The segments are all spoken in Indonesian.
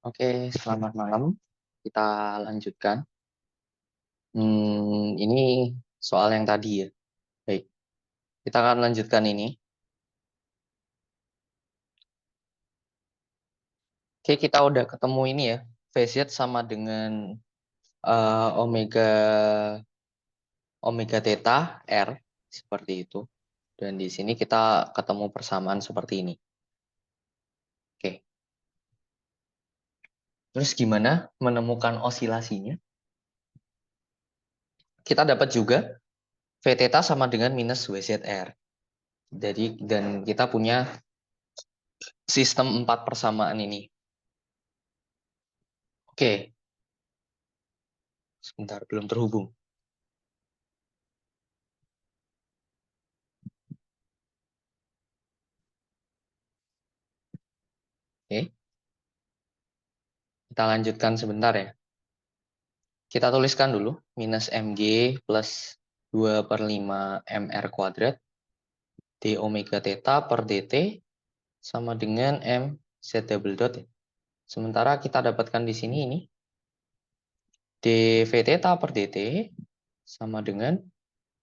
Oke, selamat malam. Kita lanjutkan. Ini soal yang tadi ya. Baik, kita akan lanjutkan ini. Oke, kita udah ketemu ini ya. VZ sama dengan omega omega theta R seperti itu. Dan di sini kita ketemu persamaan seperti ini. Oke. Terus gimana menemukan osilasinya? Kita dapat juga V theta sama dengan minus WZR. Jadi dan kita punya sistem 4 persamaan ini. Oke, sebentar belum terhubung. Oke, kita lanjutkan sebentar ya. Kita tuliskan dulu minus mg plus 2/5 mr kuadrat d omega theta per dt sama dengan m z double dot. Sementara kita dapatkan di sini ini dv theta per dt sama dengan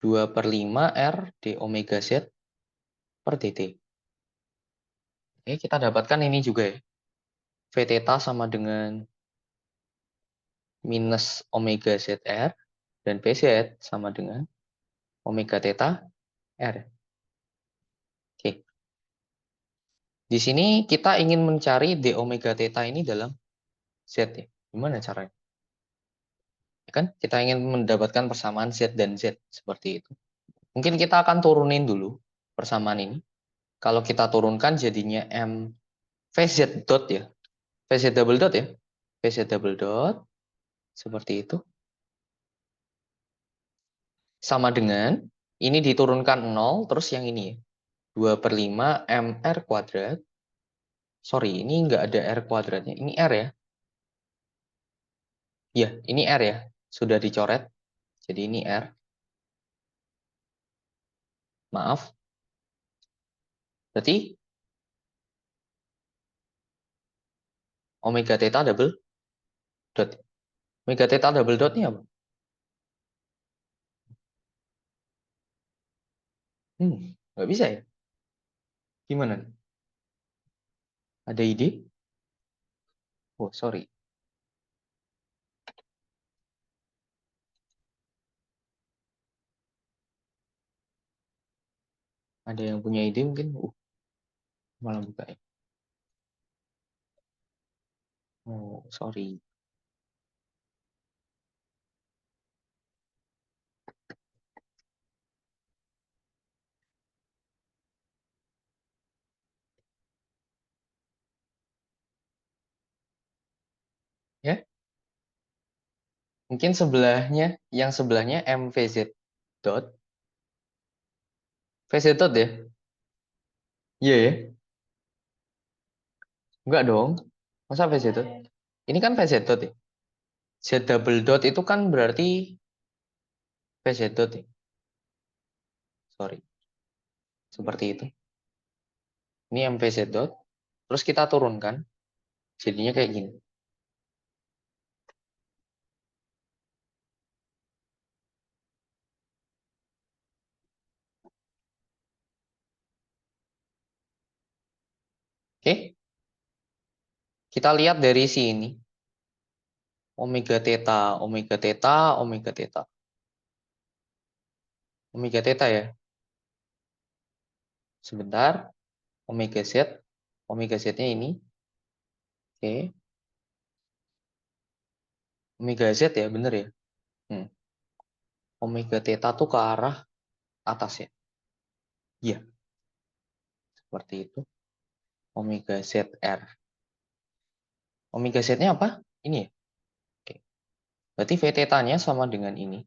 2/5 r d omega z per dt. Oke, kita dapatkan ini juga ya. V theta sama dengan minus omega zr dan pz sama dengan omega theta r. Oke. Di sini kita ingin mencari d omega theta ini dalam z ya. Gimana caranya? Ya kan? Kita ingin mendapatkan persamaan z dan z seperti itu. Mungkin kita akan turunin dulu persamaan ini. Kalau kita turunkan jadinya m vz dot ya. Vz double dot ya. Vz double dot seperti itu. Sama dengan ini diturunkan 0 terus yang ini ya. 2/5 mr kuadrat. Sorry, ini nggak ada r kuadratnya. Ini r ya. Ya, ini r ya. Sudah dicoret. Jadi ini r. Maaf. Berarti omega theta double dot. Omega theta double dot ini apa? Nggak bisa ya? Gimana? Ada ide? Oh, sorry. Ada yang punya ide mungkin? Malah buka ya. Oh, sorry. Ya, mungkin sebelahnya, yang sebelahnya MVZ dot. VZ dot ya? Iya ya? Enggak dong. Masa VZ dot? Ini kan VZ dot ya? Z double dot itu kan berarti VZ dot ya? Sorry. Seperti itu. Ini MVZ dot. Terus kita turunkan. Jadinya kayak gini. Oke? Kita lihat dari sini. Omega theta, omega theta, omega theta. Omega theta ya. Sebentar. Omega Z. Omega Z-nya ini. Oke. Omega Z ya, bener ya. Hmm. Omega theta tuh ke arah atas ya. Iya, seperti itu. Omega ZR. Omega Z-nya apa? Ini ya. Oke. Berarti V theta-nya sama dengan ini.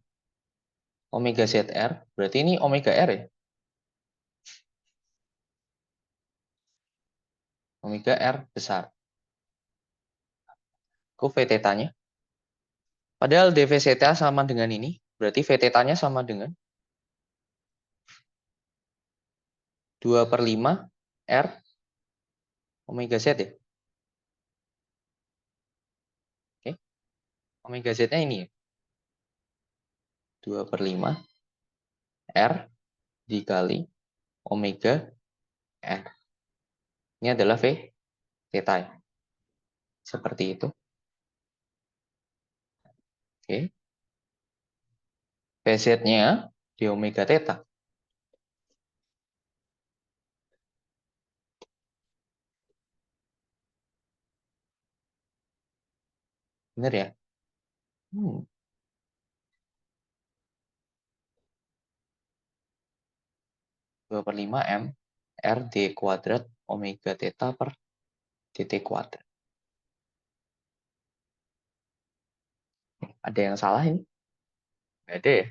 Omega ZR. Berarti ini omega R ya. Omega R besar. Ku V theta-nya. Padahal dV zeta sama dengan ini. Berarti V theta-nya sama dengan 2/5 R omega Z ya. Omega Z-nya ini ya. 2/5 R dikali omega R. Ini adalah V theta ya. Seperti itu. Oke. VZ-nya di omega theta. Benar ya? 2/5 M R D kuadrat omega theta per dt kuadrat. Ada yang salah ini? Nggak ada ya?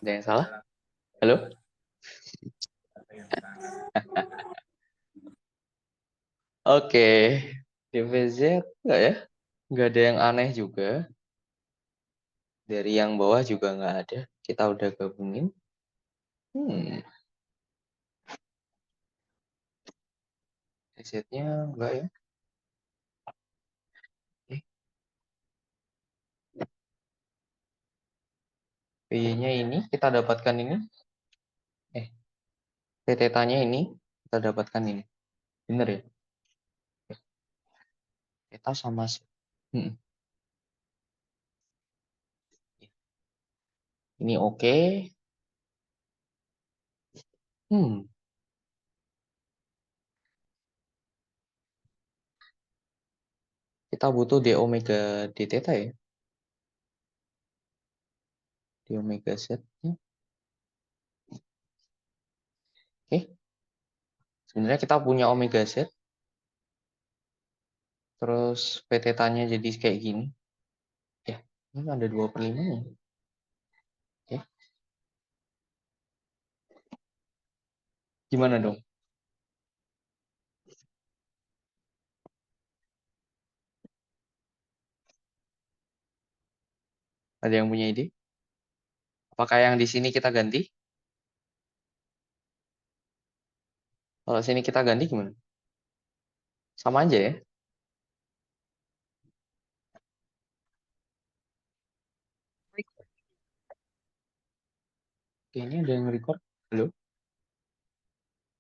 Ada yang salah? Halo? Oke. DVZ nggak ya? Nggak ada yang aneh juga. Dari yang bawah juga nggak ada. Kita udah gabungin. DZ-nya enggak ya? Eh, P-nya ini kita dapatkan ini. Eh, P-tetanya ini kita dapatkan ini. Bener ya? Theta sama Hmm, ini oke. Hmm, kita butuh d omega d theta ya. D omega Z-nya. Oke. Sebenarnya kita punya omega Z. Terus P tetanya jadi kayak gini. Ya, ini ada 2/5 nya. Oke. Gimana dong? Ada yang punya ide? Apakah yang di sini kita ganti? Kalau sini kita ganti gimana? Sama aja ya. Oke, ini ada yang record. Halo?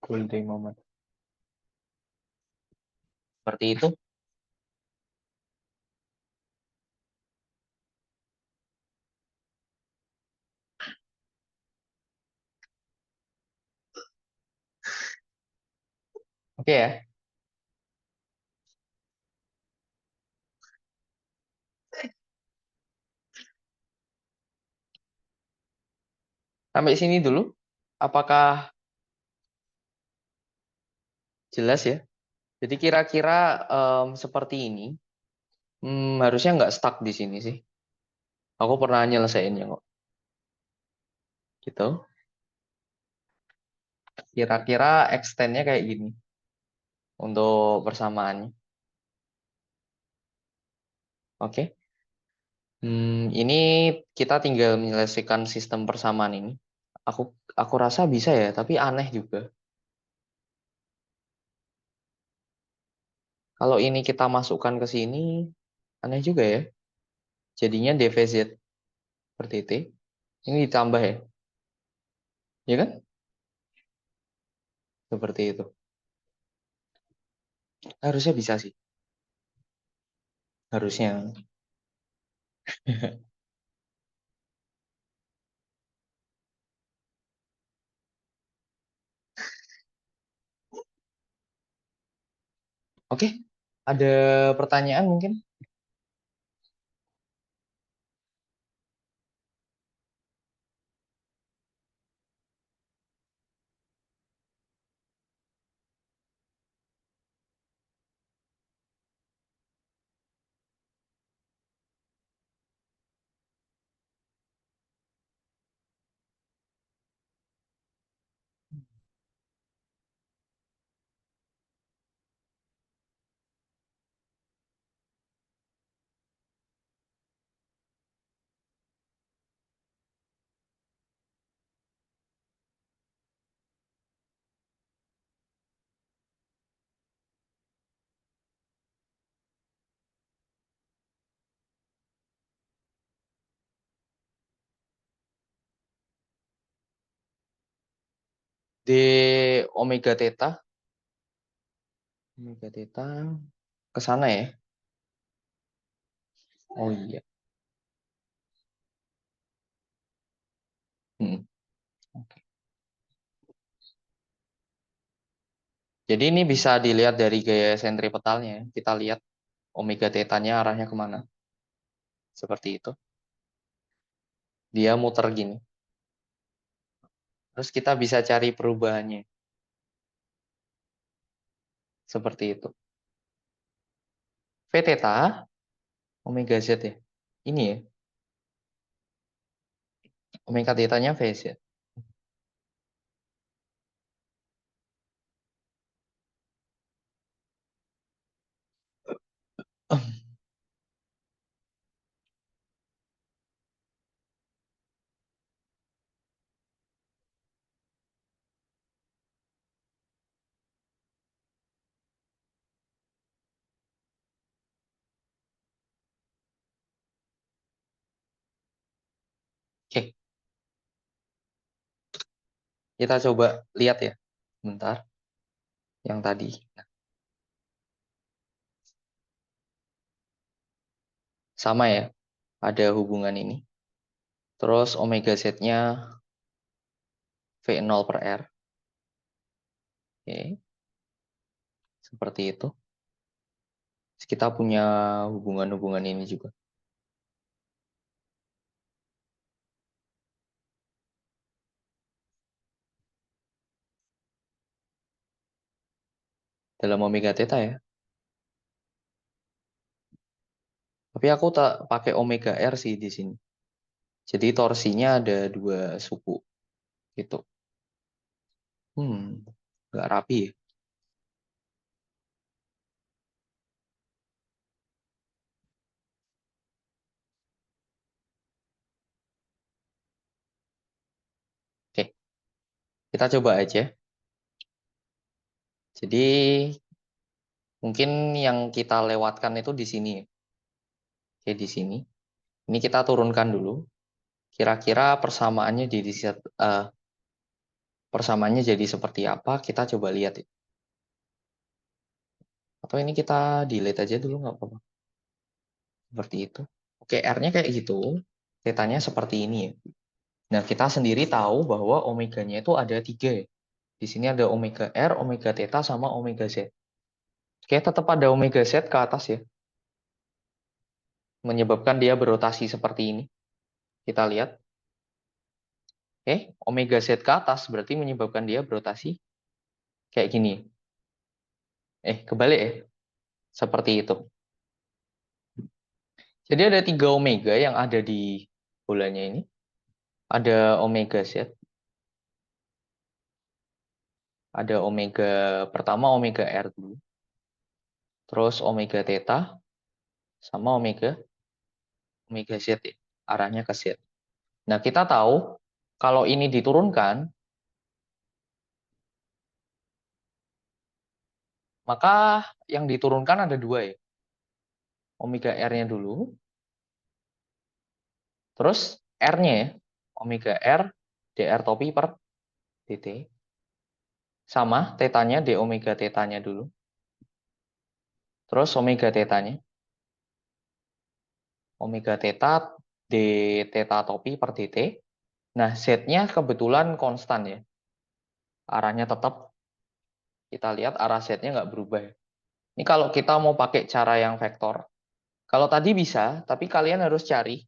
Holiday moment. Seperti itu. Oke ya. Sampai sini dulu. Apakah jelas ya? Jadi kira-kira seperti ini. Harusnya nggak stuck di sini sih. Aku pernah nyelesainnya kok. Gitu. Kira-kira extend-nya kayak gini. Untuk persamaannya. Oke. Ini kita tinggal menyelesaikan sistem persamaan ini. Aku rasa bisa ya, tapi aneh juga. Kalau ini kita masukkan ke sini, aneh juga ya. Jadinya defisit per dt. Ini ditambah ya. Ya kan? Seperti itu. Harusnya bisa sih. Harusnya. Oke. Ada pertanyaan mungkin? omega theta ke sana ya. Oh iya. Hmm. Oke. Jadi ini bisa dilihat dari gaya sentripetalnya. Kita lihat omega theta-nya arahnya kemana. Seperti itu. Dia muter gini. Terus kita bisa cari perubahannya. Seperti itu. V theta, omega Z ya. Ini ya. Omega theta-nya VZ. Oke, kita coba lihat ya. Bentar. Yang tadi. Sama ya. Ada hubungan ini. Terus omega Z-nya V0 per R. Oke, seperti itu. Terus kita punya hubungan-hubungan ini juga. Dalam omega theta ya. Tapi aku tak pakai omega R sih di sini. Jadi torsinya ada dua suku gitu. Nggak rapi ya. Oke, kita coba aja. Jadi mungkin yang kita lewatkan itu di sini ya. Oke, di sini. Ini kita turunkan dulu. Kira-kira persamaannya jadi seperti apa? Kita coba lihat ya. Atau ini kita delete aja dulu nggak apa-apa. Seperti itu. Oke, R-nya kayak gitu. Tetanya seperti ini ya. Nah, kita sendiri tahu bahwa omeganya itu ada 3 ya. Di sini ada omega R, omega theta, sama omega Z. Oke, tetap ada omega Z ke atas ya. Menyebabkan dia berotasi seperti ini. Kita lihat. Oke, omega Z ke atas berarti menyebabkan dia berotasi kayak gini. Kebalik ya. Seperti itu. Jadi ada 3 omega yang ada di bolanya ini. Ada omega Z, ada omega pertama omega R dulu, terus omega theta sama omega Z ya, arahnya ke Z. Nah, kita tahu kalau ini diturunkan, maka yang diturunkan ada 2 ya. Omega R-nya dulu, terus R-nya ya, omega R dr topi per dt, sama tetanya d omega tetanya dulu, terus omega tetanya, omega theta d theta topi per dt. Nah, Z-nya kebetulan konstan ya. Arahnya tetap, kita lihat arah Z-nya nggak berubah. Ini kalau kita mau pakai cara yang vektor. Kalau tadi bisa, tapi kalian harus cari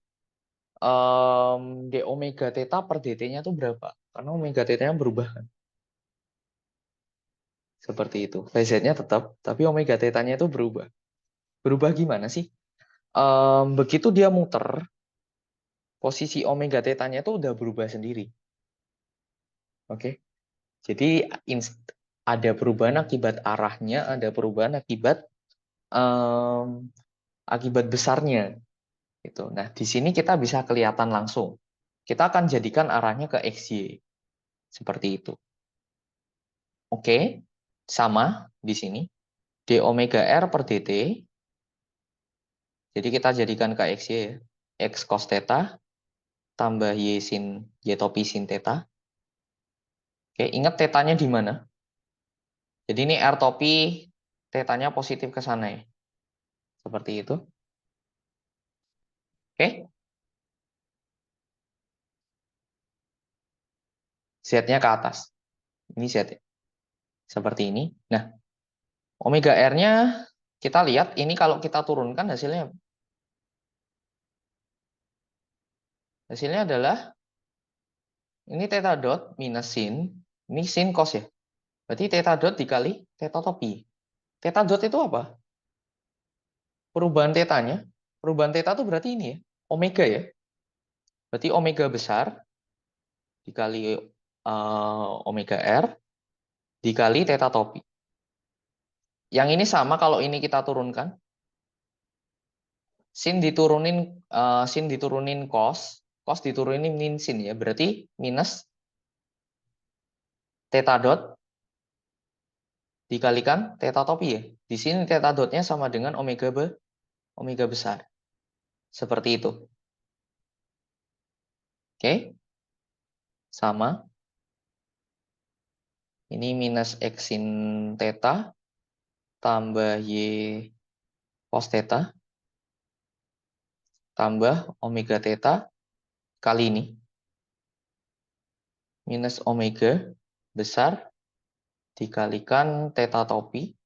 d omega theta per dt-nya itu berapa. Karena omega theta-nya berubah kan. Seperti itu. VZ-nya tetap, tapi omega theta-nya itu berubah. Berubah gimana sih? Begitu dia muter, posisi omega theta-nya itu udah berubah sendiri. Oke. Jadi ada perubahan akibat arahnya, ada perubahan um, akibat besarnya. Gitu. Nah, di sini kita bisa kelihatan langsung. Kita akan jadikan arahnya ke XY. Seperti itu. Oke, sama di sini. D omega R per dt. Jadi kita jadikan ke XY ya. X cos theta tambah Y sin Y topi sin theta. Oke, ingat tetanya di mana? Jadi ini R topi, tetanya positif ke sana ya. Seperti itu. Oke, Z-nya ke atas. Ini Z. Seperti ini. Nah, omega R-nya kita lihat ini kalau kita turunkan hasilnya adalah ini theta dot minus sin, ini sin cos ya. Berarti theta dot dikali theta topi. Theta dot itu apa? Perubahan tetanya. Perubahan theta itu berarti ini ya, omega ya. Berarti omega besar dikali omega R dikali theta topi. Yang ini sama kalau ini kita turunkan. Sin diturunin cos diturunin min sin ya. Berarti minus theta dot dikalikan theta topi ya. Di sini theta dotnya sama dengan omega besar. Seperti itu. Oke. Sama. Ini minus X sin theta tambah Y cos theta tambah omega theta kali ini minus omega besar dikalikan theta topi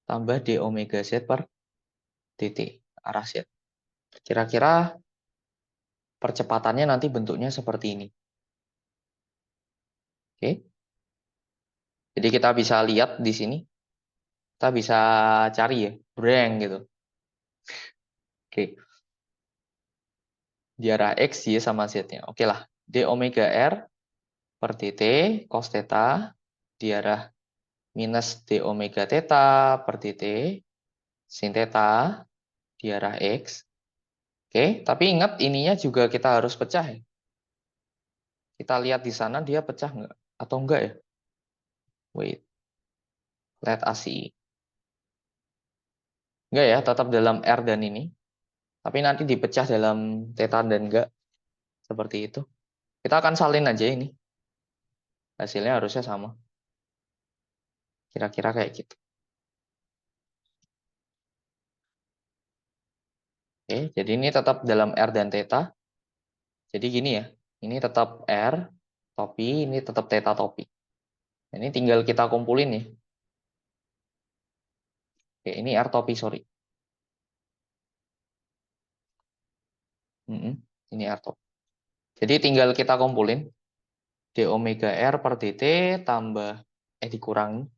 tambah d omega z per dt arah z. Kira-kira percepatannya nanti bentuknya seperti ini. Oke. Jadi kita bisa lihat di sini. Kita bisa cari ya, breng gitu. Oke. Di arah x, y sama z-nya. Oke lah. D omega r per dt cos theta di arah minus d omega theta per dt sin theta di arah x. Oke, tapi ingat ininya juga kita harus pecah ya. Kita lihat di sana dia pecah nggak? Atau enggak ya? Wait, let us see. Enggak ya, tetap dalam R dan ini. Tapi nanti dipecah dalam theta dan enggak. Seperti itu. Kita akan salin aja ini. Hasilnya harusnya sama. Kira-kira kayak gitu. Oke, jadi ini tetap dalam R dan theta. Jadi gini ya. Ini tetap R, topi, ini tetap theta topi. Ini tinggal kita kumpulin nih. Oke, ini R topi, sorry. Ini R topi. Jadi tinggal kita kumpulin. D omega R per dt tambah, dikurangi.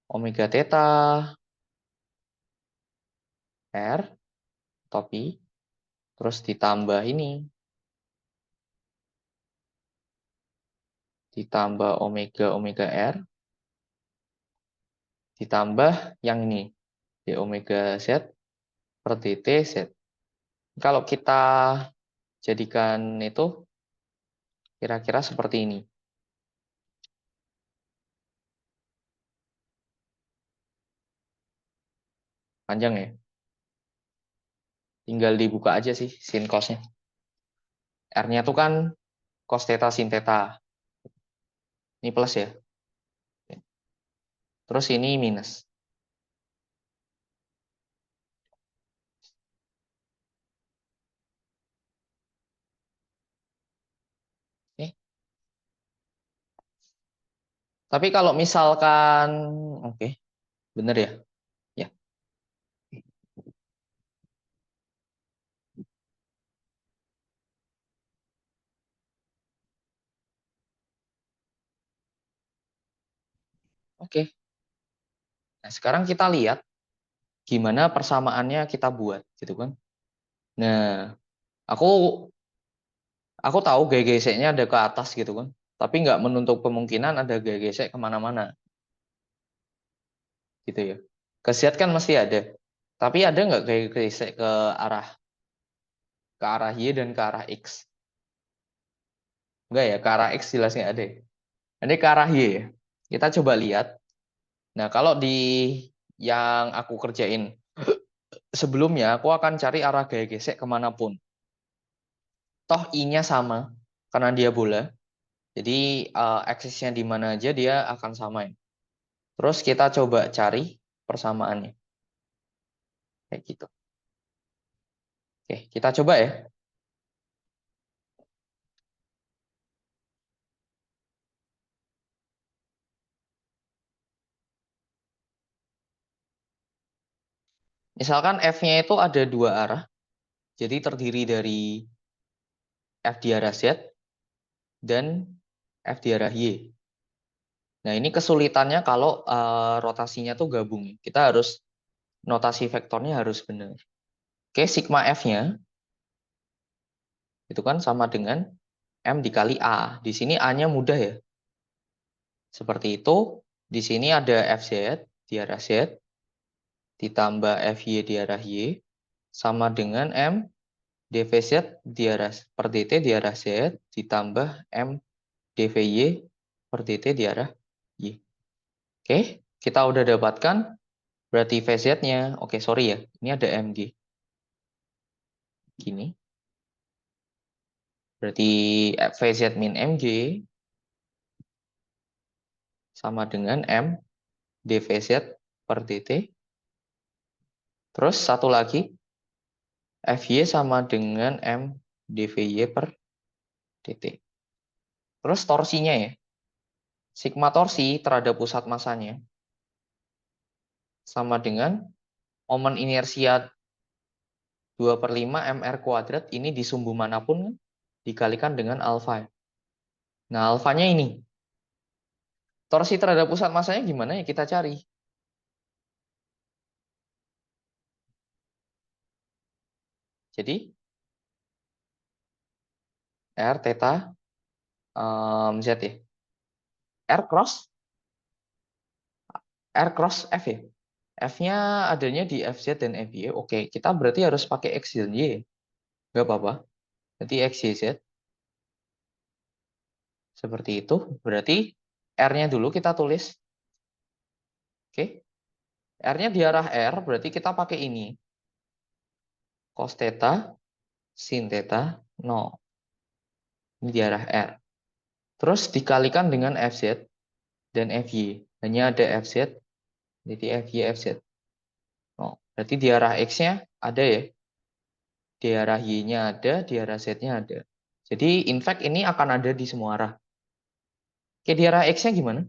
Omega theta R topi. Terus ditambah ini. Ditambah omega R. Ditambah yang ini. D omega Z per dt Z. Kalau kita jadikan itu kira-kira seperti ini. Panjang ya. Tinggal dibuka aja sih sin cosnya. R-nya tuh kan cos theta sin theta. Ini plus ya. Terus ini minus. Oke. Tapi kalau misalkan, oke, bener ya? Ya. Oke. Nah, sekarang kita lihat gimana persamaannya kita buat, gitu kan? Nah, aku tahu gaya geseknya ada ke atas gitu kan, tapi nggak menutup kemungkinan ada gaya gesek kemana-mana, gitu ya. Ke Z kan mesti ada, tapi ada nggak gaya gesek ke arah Y dan ke arah X? Enggak ya, ke arah X jelas nggak ada. Ini ke arah Y ya. Kita coba lihat. Nah, kalau di yang aku kerjain sebelumnya, aku akan cari arah gaya gesek kemanapun. toh I-nya sama karena dia bola. Jadi aksisnya di mana aja dia akan sama ya. Terus kita coba cari persamaannya. Kayak gitu. Oke, kita coba ya. Misalkan F-nya itu ada dua arah. Jadi terdiri dari F di arah Z dan F di arah Y. Nah, ini kesulitannya kalau rotasinya tuh gabung. Kita harus notasi vektornya harus benar. Oke, sigma F-nya itu kan sama dengan M dikali A. Di sini A-nya mudah ya. Seperti itu. Di sini ada Fz di arah Z ditambah Fy di arah Y sama dengan M dvz di arah per dt di arah Z ditambah M dvy per dt di arah Y. Oke, kita udah dapatkan berarti Vz-nya. Oke, sorry ya. Ini ada Mg. Gini. Berarti Vz min Mg sama dengan M dvz per dt. Terus satu lagi, Fy sama dengan M dvy per dt. Terus torsinya ya. Sigma torsi terhadap pusat masanya sama dengan momen inersia 2/5 mr kuadrat ini di sumbu manapun dikalikan dengan alfa. Nah, alfanya ini. Torsi terhadap pusat masanya gimana ya kita cari. Jadi, R theta Z ya. R cross F ya. F-nya adanya di FZ dan FY. Oke, kita berarti harus pakai X dan Y. Nggak apa-apa. Berarti X, Y, Z. Seperti itu. Berarti R-nya dulu kita tulis. Oke. R-nya di arah R, berarti kita pakai ini. Cos theta, sin theta, 0. Ini di arah R. Terus dikalikan dengan FZ dan FY. Hanya ada FZ, jadi FY, FZ. 0. Berarti di arah X-nya ada ya. Di arah Y-nya ada, di arah Z-nya ada. Jadi, in fact, ini akan ada di semua arah. Oke, di arah X-nya gimana?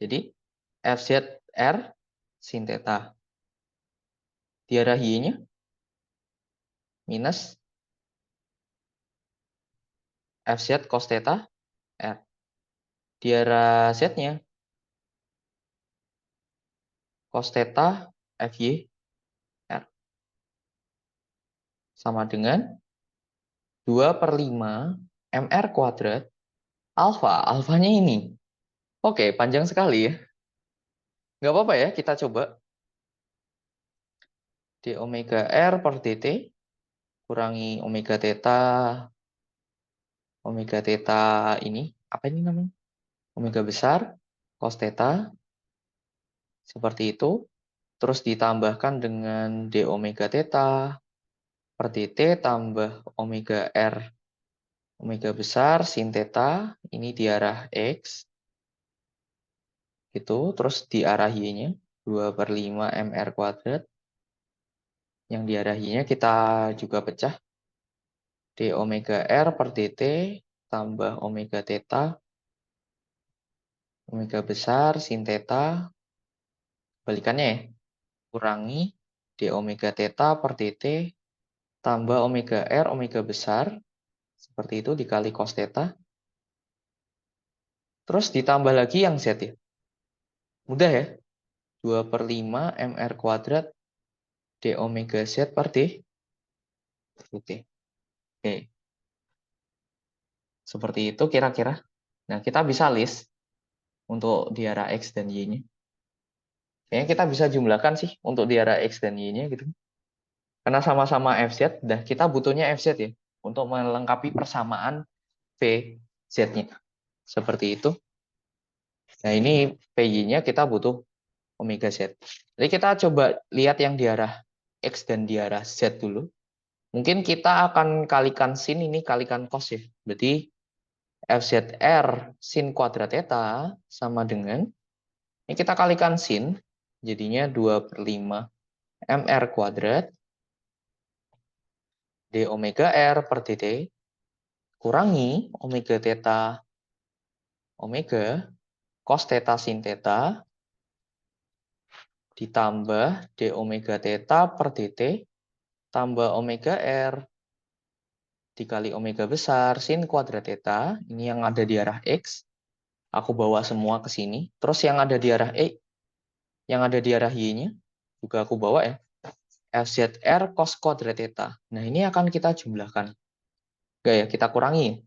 Jadi, FZR sin theta. Di arah Y-nya, minus FZ cos theta, R. Di arah Z-nya, cos theta, FY, R. Sama dengan 2/5 MR kuadrat, alfa. Alfanya ini. Oke, panjang sekali ya. Nggak apa-apa ya, kita coba. D omega R per dt kurangi omega theta ini. Apa ini namanya? Omega besar, cos theta. Seperti itu. Terus ditambahkan dengan d omega theta per dt tambah omega R. Omega besar sin theta. Ini di arah X. Gitu. Terus di arah Y-nya. 2/5 MR kuadrat. Yang di arah Y-nya kita juga pecah. D omega R per dt tambah omega theta. Omega besar sin theta. Balikannya ya. Kurangi d omega theta per dt tambah omega R omega besar. Seperti itu dikali cos theta. Terus ditambah lagi yang Z ya. Mudah ya. 2/5 MR kuadrat D omega Z per dt. Oke. Seperti itu kira-kira. Nah, kita bisa list untuk di arah X dan Y-nya. Kayaknya kita bisa jumlahkan sih untuk di arah X dan Y-nya gitu. Karena sama-sama FZ, dan kita butuhnya FZ ya. Untuk melengkapi persamaan VZ-nya. Seperti itu. Nah, ini PY-nya kita butuh omega Z. Jadi kita coba lihat yang di arah X dan di arah Z dulu. Mungkin kita akan kalikan sin ini, kalikan cos ya. Berarti FZR sin kuadrat theta sama dengan, ini kita kalikan sin, jadinya 2/5 MR kuadrat D omega R per dt kurangi omega theta omega cos theta sin theta ditambah D omega theta per dt tambah omega R dikali omega besar sin kuadrat theta. Ini yang ada di arah X. Aku bawa semua ke sini. Terus yang ada di arah E, yang ada di arah Y-nya juga aku bawa ya. FZR cos kuadrat theta. Nah, ini akan kita jumlahkan. Enggak ya, kita kurangi.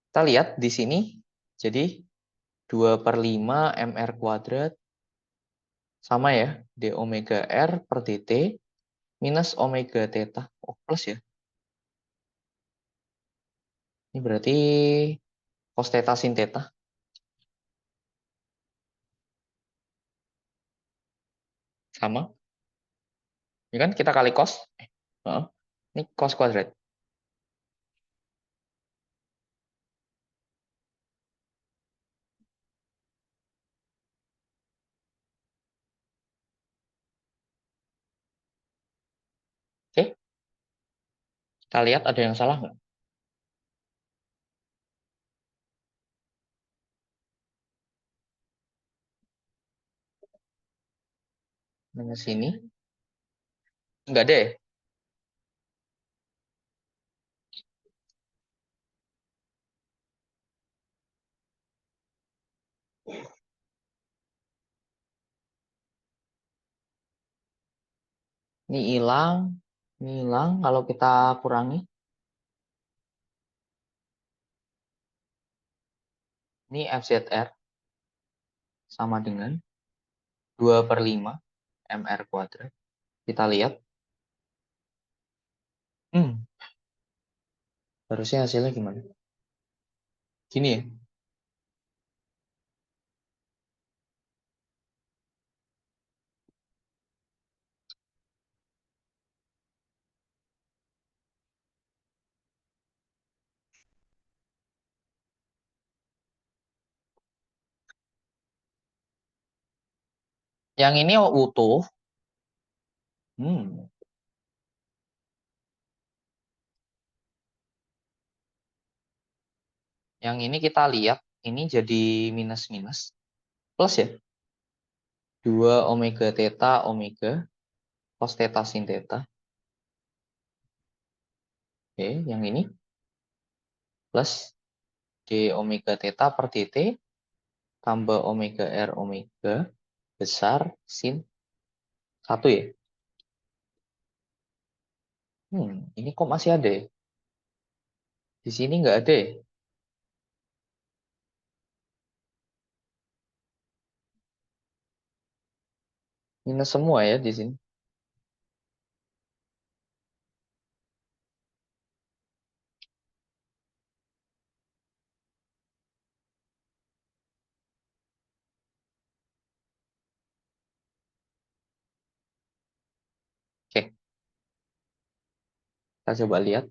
Kita lihat di sini. Jadi 2/5 MR kuadrat sama ya. D omega R per dt minus omega theta. Oh, plus ya. Ini berarti cos theta sin theta. Sama. Ini kan kita kali cos. Ini cos kuadrat. Oke. Kita lihat ada yang salah nggak? Minus sini. Nggak ada ya? Ini hilang. Ini hilang. Kalau kita kurangi. Ini FZR sama dengan 2/5 MR kuadrat. Kita lihat. Harusnya hasilnya gimana? Gini ya. Yang ini utuh. Hmm. Yang ini kita lihat. Ini jadi minus-minus. Plus ya. 2 omega theta omega cos theta sin theta. Oke, yang ini plus D omega theta per dt tambah omega R omega besar sin 1 ya. Ini kok masih ada ya? Di sini nggak ada ya? Minus semua ya di sini. Oke, kita coba lihat.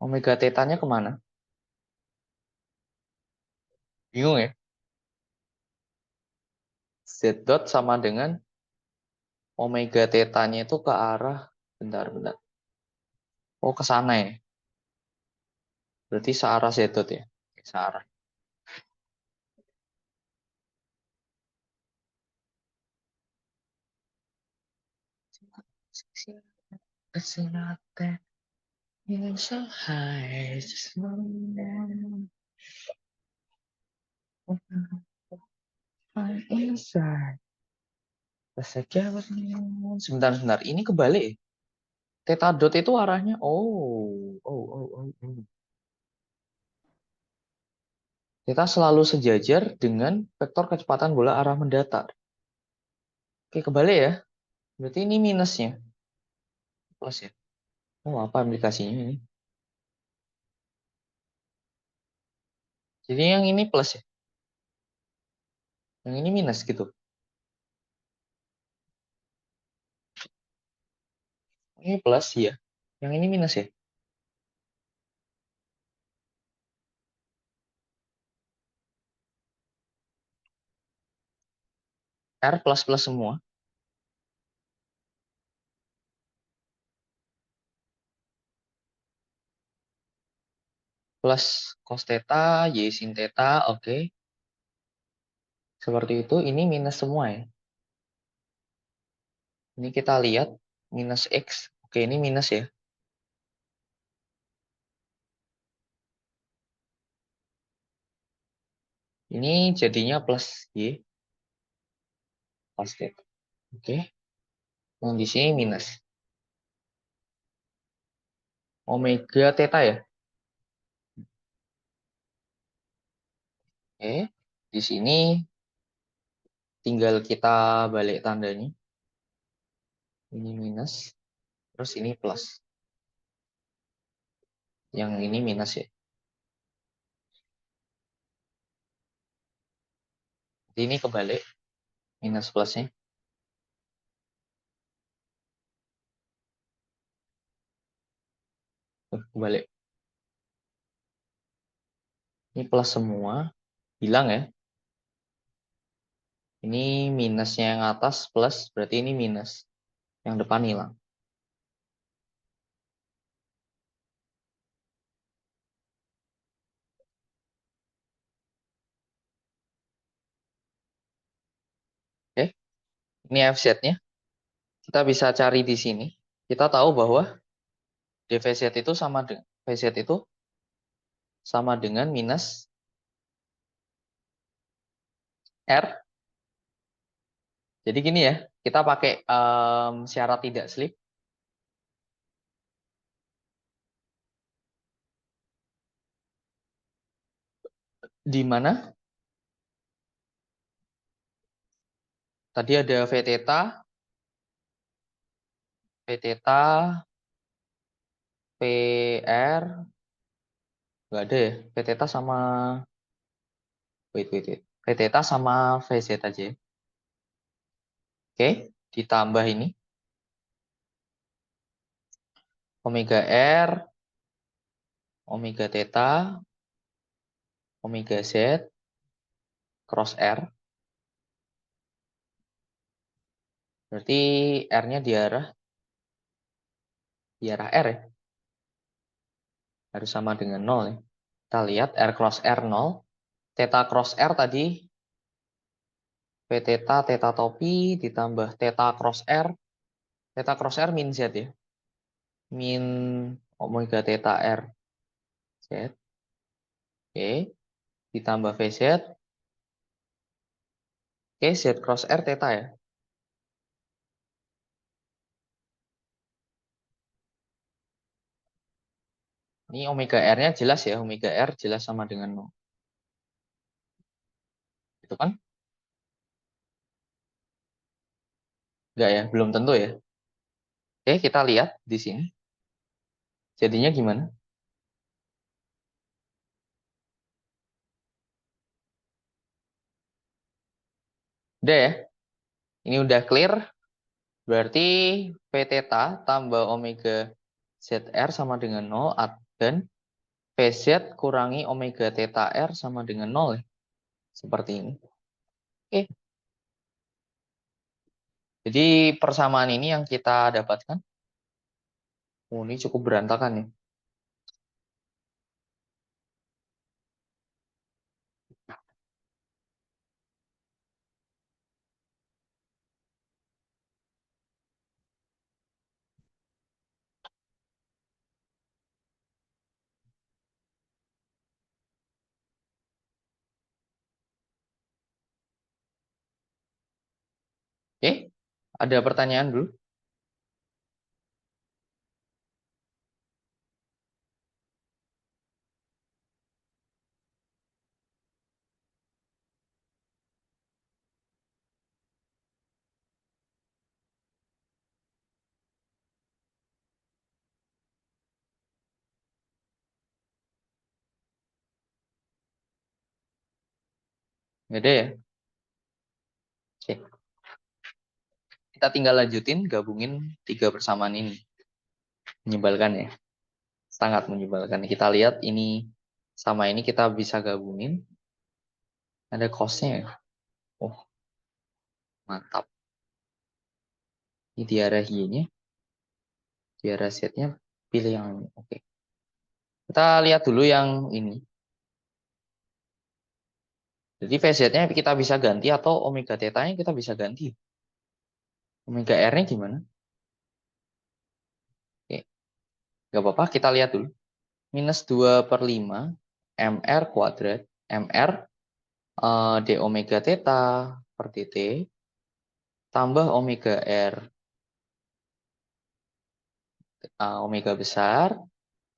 Omega theta-nya kemana? Bingung ya? Z dot sama dengan omega theta-nya itu ke arah, bentar. Oh, ke sana ya. Berarti searah Z dot ya. Searah. It's not that you're so high, just one inside. Sebentar. Ini kebalik ya? Theta dot itu arahnya. Oh. Theta selalu sejajar dengan vektor kecepatan bola arah mendatar. Oke, kebalik ya. Berarti ini minusnya. Plus ya. Oh, apa aplikasinya ini? Jadi yang ini plus ya. Yang ini minus gitu. Ini plus ya. Yang ini minus ya. R plus semua. Plus cos theta, Y sin theta, oke. Seperti itu, ini minus semua ya. Ini kita lihat, minus X. Oke, ini minus ya. Ini jadinya plus Y, cos theta. Oke. Yang di sini minus. Omega theta ya. Oke. Di sini tinggal kita balik tandanya. Ini minus, terus ini plus. Yang ini minus ya. Ini kebalik, minus plusnya. Kebalik. Ini plus semua. Hilang ya. Ini minusnya yang atas plus, berarti ini minus. Yang depan hilang. Oke. Ini FZ-nya. Kita bisa cari di sini. Kita tahu bahwa dVZ itu sama dengan VZ itu sama dengan minus R. Jadi gini ya, kita pakai syarat tidak slip. Di mana tadi ada V theta, PR, nggak ada ya. V theta sama, wait. V theta sama VZ aja ya. Oke, ditambah ini. Omega R, Omega theta, Omega Z, cross R. Berarti R-nya di arah R ya. Harus sama dengan 0 ya. Kita lihat R cross R 0. Theta cross R tadi V theta, theta topi, ditambah theta cross R. Theta cross R min Z ya. Min omega theta R Z. Oke. Ditambah VZ. Oke, Z cross R theta ya. Ini omega R-nya jelas ya. Omega R jelas sama dengan 0. Itu kan? Enggak ya, belum tentu ya. Oke, kita lihat di sini. Jadinya gimana? Udah ya. Ini udah clear. Berarti V theta tambah omega ZR sama dengan 0 dan VZ kurangi omega theta R sama dengan 0 ya. Seperti ini. Oke. Jadi persamaan ini yang kita dapatkan. Oh, ini cukup berantakan ya. Oke. Ada pertanyaan dulu? Nggak ada ya? Oke. Kita tinggal lanjutin, gabungin tiga persamaan ini. Menyebalkan ya. Sangat menyebalkan. Kita lihat ini sama ini kita bisa gabungin. Ada cosnya ya. Oh, mantap. Ini di arah Y-nya. Di arah Z-nya pilih yang ini. Oke. Kita lihat dulu yang ini. Jadi VZ-nya kita bisa ganti atau omega theta-nya kita bisa ganti. Omega R-nya gimana? Oke. Gak apa-apa, kita lihat dulu. Minus 2/5 MR kuadrat. MR D omega theta per dt tambah omega R omega besar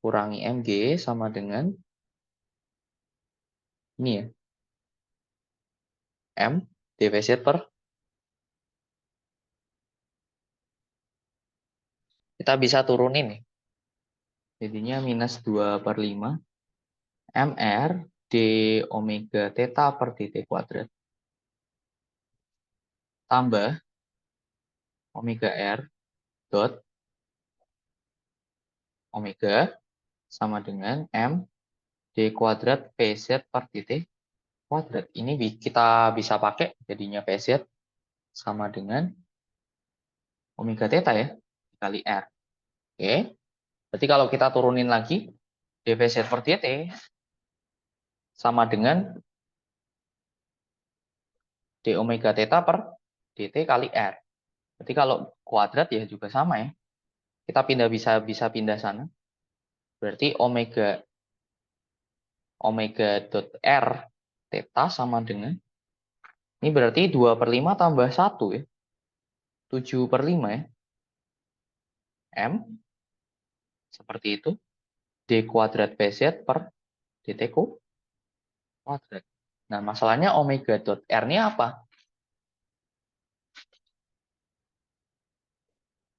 kurangi mg sama dengan ini ya, M dvz per, kita bisa turunin nih. Jadinya minus 2/5 MR D omega theta per dt kuadrat tambah omega R dot omega sama dengan M D kuadrat PZ per dt kuadrat. Ini kita bisa pakai jadinya PZ sama dengan omega theta ya, kali R. Oke, berarti kalau kita turunin lagi, dvz per dt sama dengan d omega theta per dt kali R. Berarti kalau kuadrat ya juga sama ya. Kita bisa pindah sana. Berarti omega dot R theta sama dengan, ini berarti 2/5 tambah 1 ya. 7/5 ya. M seperti itu. D kuadrat PZ per dt kuadrat. Nah, masalahnya omega dot R-nya apa?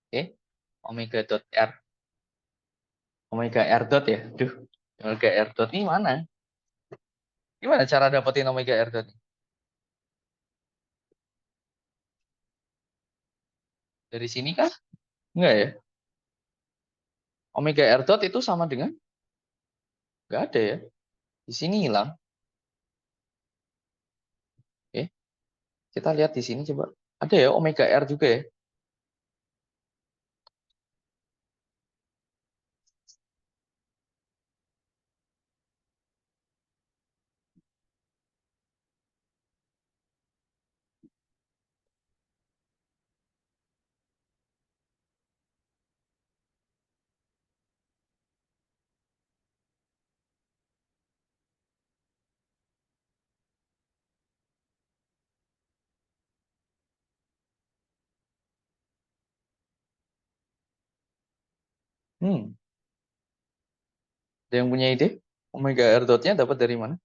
Oke, omega dot R. Omega R dot ya. Duh, omega R dot ini mana? Gimana cara dapetin omega R dot? Dari sini kah? Enggak ya. Omega R dot itu sama dengan? Enggak ada ya. Di sini hilang. Oke, kita lihat di sini coba. Ada ya omega R juga ya. Hmm, ada yang punya ide? Omega R dotnya dapat dari mana?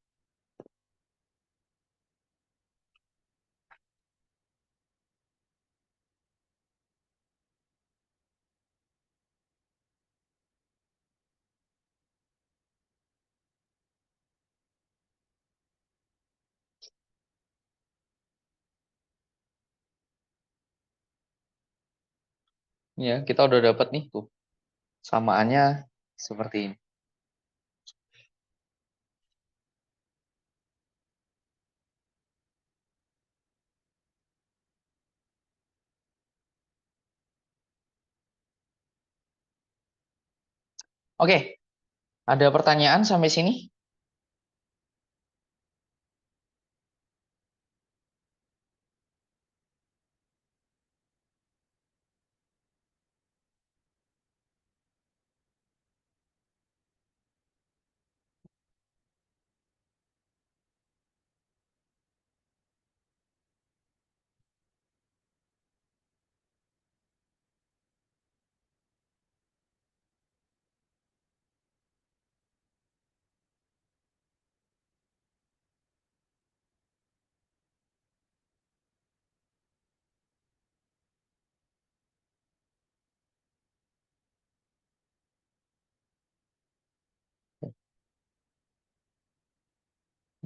Ya, kita udah dapat nih tuh. Samaannya seperti ini. Oke, ada pertanyaan sampai sini?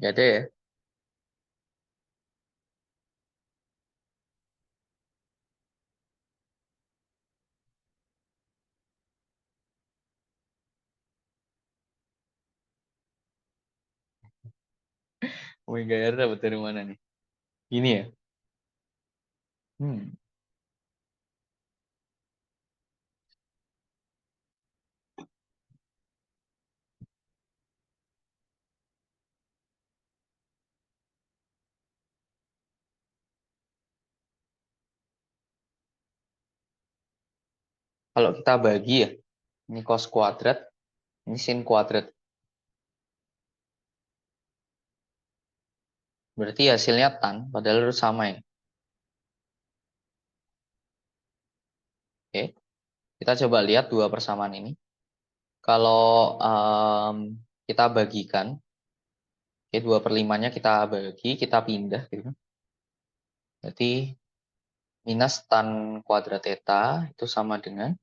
Gak ada ya. Omega R dapat dari mana nih? Ini ya? Hmm. Kalau kita bagi ya, ini cos kuadrat, ini sin kuadrat. Berarti hasilnya tan, padahal harus sama ya. Oke, kita coba lihat dua persamaan ini. Kalau kita bagikan, oke, 2/5-nya kita bagi, kita pindah. Gitu. Berarti minus tan kuadrat theta itu sama dengan,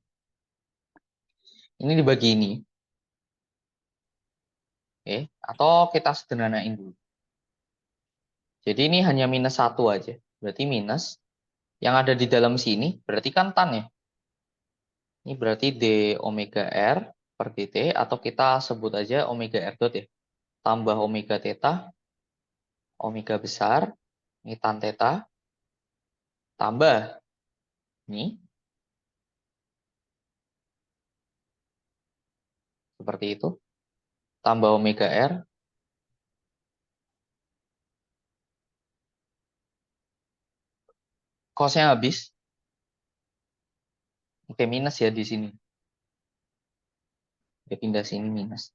ini dibagi ini. Oke, atau kita sederhanain dulu. Jadi ini hanya minus 1 aja. Berarti minus. Yang ada di dalam sini berarti kan tan ya. Ini berarti d omega r per dt atau kita sebut aja omega r dot ya. Tambah omega theta, omega besar, ini tan theta, tambah ini seperti itu. Tambah omega r, cosnya habis. Oke, minus ya di sini. Oke, pindah sini minus.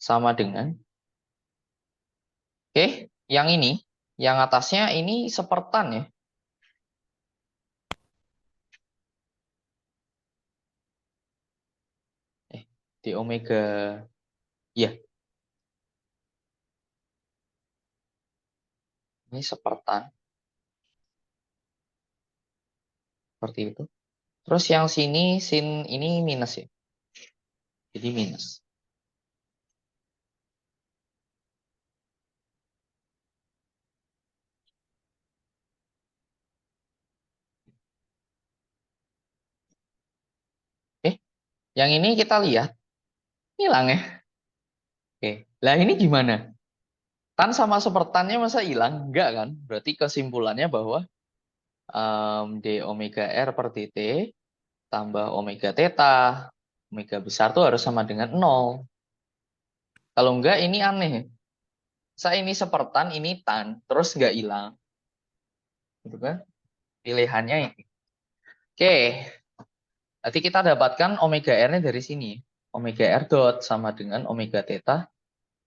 Sama dengan, oke, yang ini, yang atasnya ini sepertan ya. Di omega, ya, ini sepertan. Seperti itu. Terus yang sini, sin ini minus ya. Jadi minus. Oke, yang ini kita lihat, hilang ya. Oke, lah ini gimana? Tan sama sepertannya masa hilang? Enggak kan? Berarti kesimpulannya bahwa d omega r per dt tambah omega theta, omega besar tuh harus sama dengan 0. Kalau enggak ini aneh. Saya ini sepertan, ini tan, terus enggak hilang. Gitu kan? Pilihannya ini. Oke, nanti kita dapatkan omega r-nya dari sini. Omega r dot sama dengan omega theta,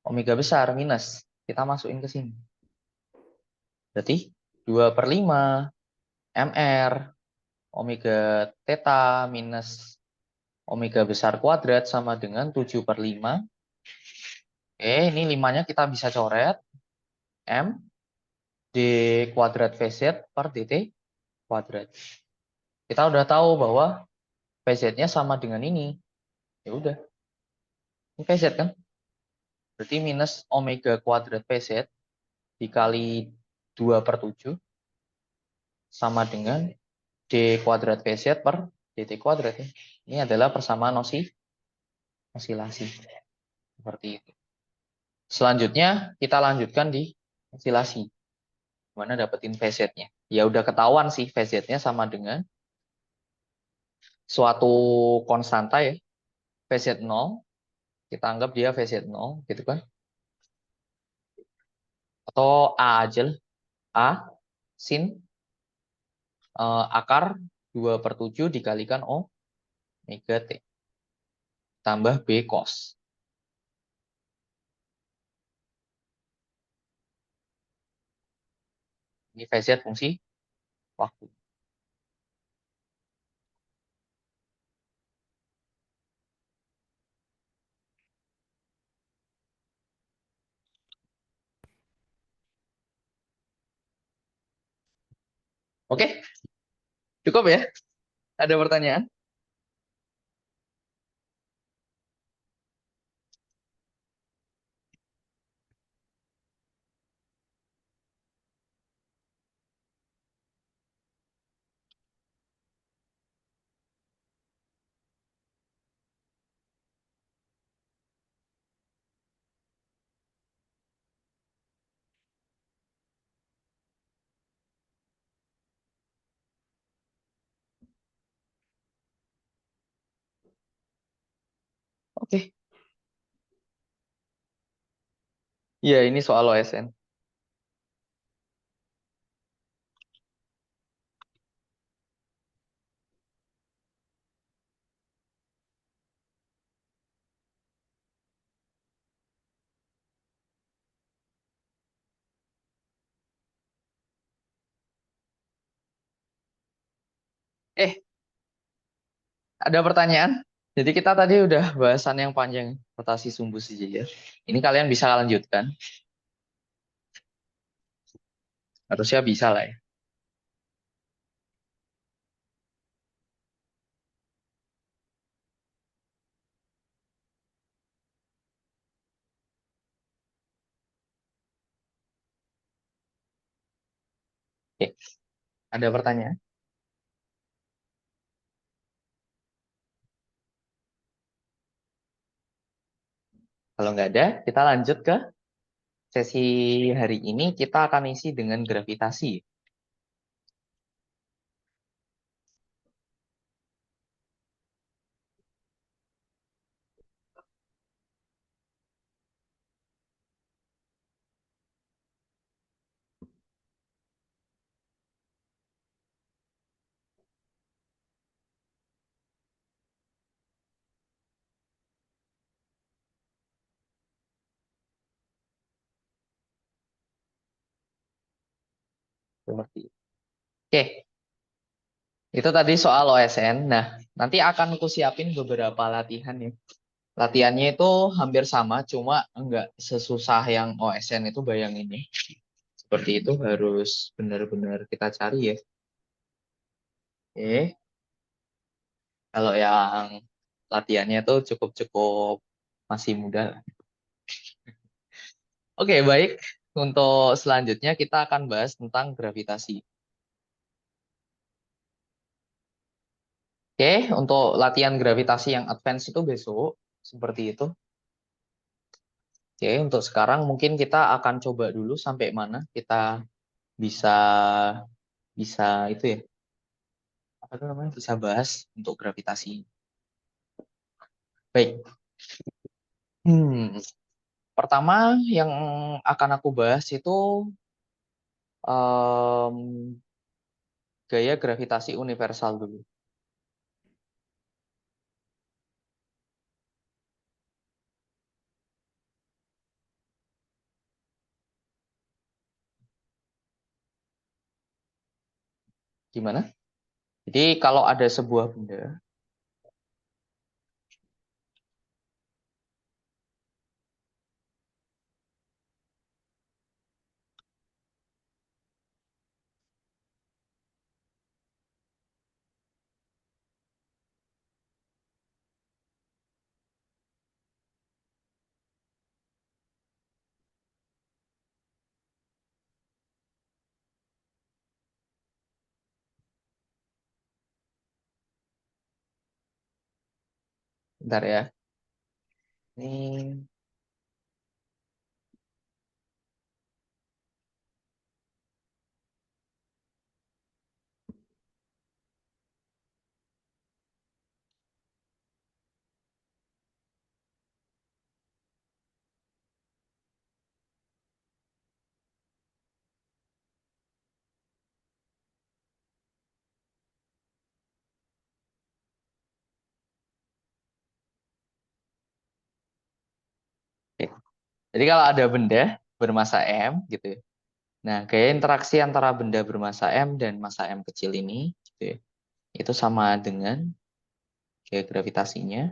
omega besar minus. Kita masukin ke sini. Berarti 2/5 mr omega theta minus omega besar kuadrat sama dengan 7/5. Oke, ini 5-nya kita bisa coret. M d kuadrat Vz per dt kuadrat. Kita udah tahu bahwa Vz-nya sama dengan ini. Ya udah, ini Vz kan? Berarti minus omega kuadrat Vz dikali 2/7 sama dengan d kuadrat Vz per dt kuadrat ya. Ini adalah persamaan osilasi. Seperti itu. Selanjutnya kita lanjutkan di osilasi. Gimana dapetin Vz-nya? Ya udah ketahuan sih Vz-nya sama dengan suatu konstanta ya. Vz 0, kita anggap dia Vz 0 gitu kan. Atau A aja lah. A sin akar 2/7 dikalikan omega T. Tambah B cos. Ini Vz fungsi waktu. Oke, cukup ya? Ada pertanyaan? Oke. Iya, ini soal OSN. Eh, ada pertanyaan? Jadi kita tadi udah bahasan yang panjang, rotasi sumbu sejajar. Ini kalian bisa lanjutkan? Harusnya bisa lah ya. Oke, ada pertanyaan? Kalau nggak ada, kita lanjut ke sesi hari ini. Kita akan isi dengan gravitasi. Seperti itu. Oke, itu tadi soal OSN. Nah, nanti akan aku siapin beberapa latihan ya. Latihannya itu hampir sama, cuma nggak sesusah yang OSN itu bayangin ya. Seperti itu harus benar-benar kita cari ya. Oke, kalau yang latihannya tuh cukup-cukup masih muda. Oke, baik. Untuk selanjutnya kita akan bahas tentang gravitasi. Oke, untuk latihan gravitasi yang advance itu besok, seperti itu. Oke, untuk sekarang mungkin kita akan coba dulu sampai mana kita bisa bisa itu ya, apa itu namanya, bisa bahas untuk gravitasi. Baik. Hmm, pertama yang akan aku bahas itu em, gaya gravitasi universal dulu. Gimana? Jadi kalau ada sebuah benda, bentar ya. Ini oke. Jadi kalau ada benda bermasa M gitu ya. Nah, gaya interaksi antara benda bermasa M dan massa M kecil ini gitu ya, itu sama dengan gaya gravitasinya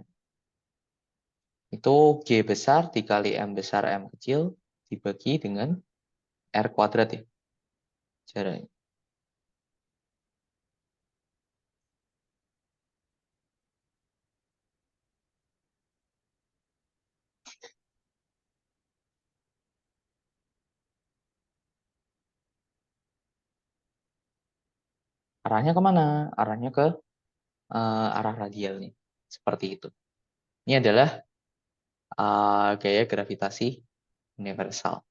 itu G besar dikali M besar M kecil dibagi dengan R kuadrat ya. Jaraknya. Arahnya kemana? Arahnya ke arah radial nih. Seperti itu. Ini adalah gaya gravitasi universal.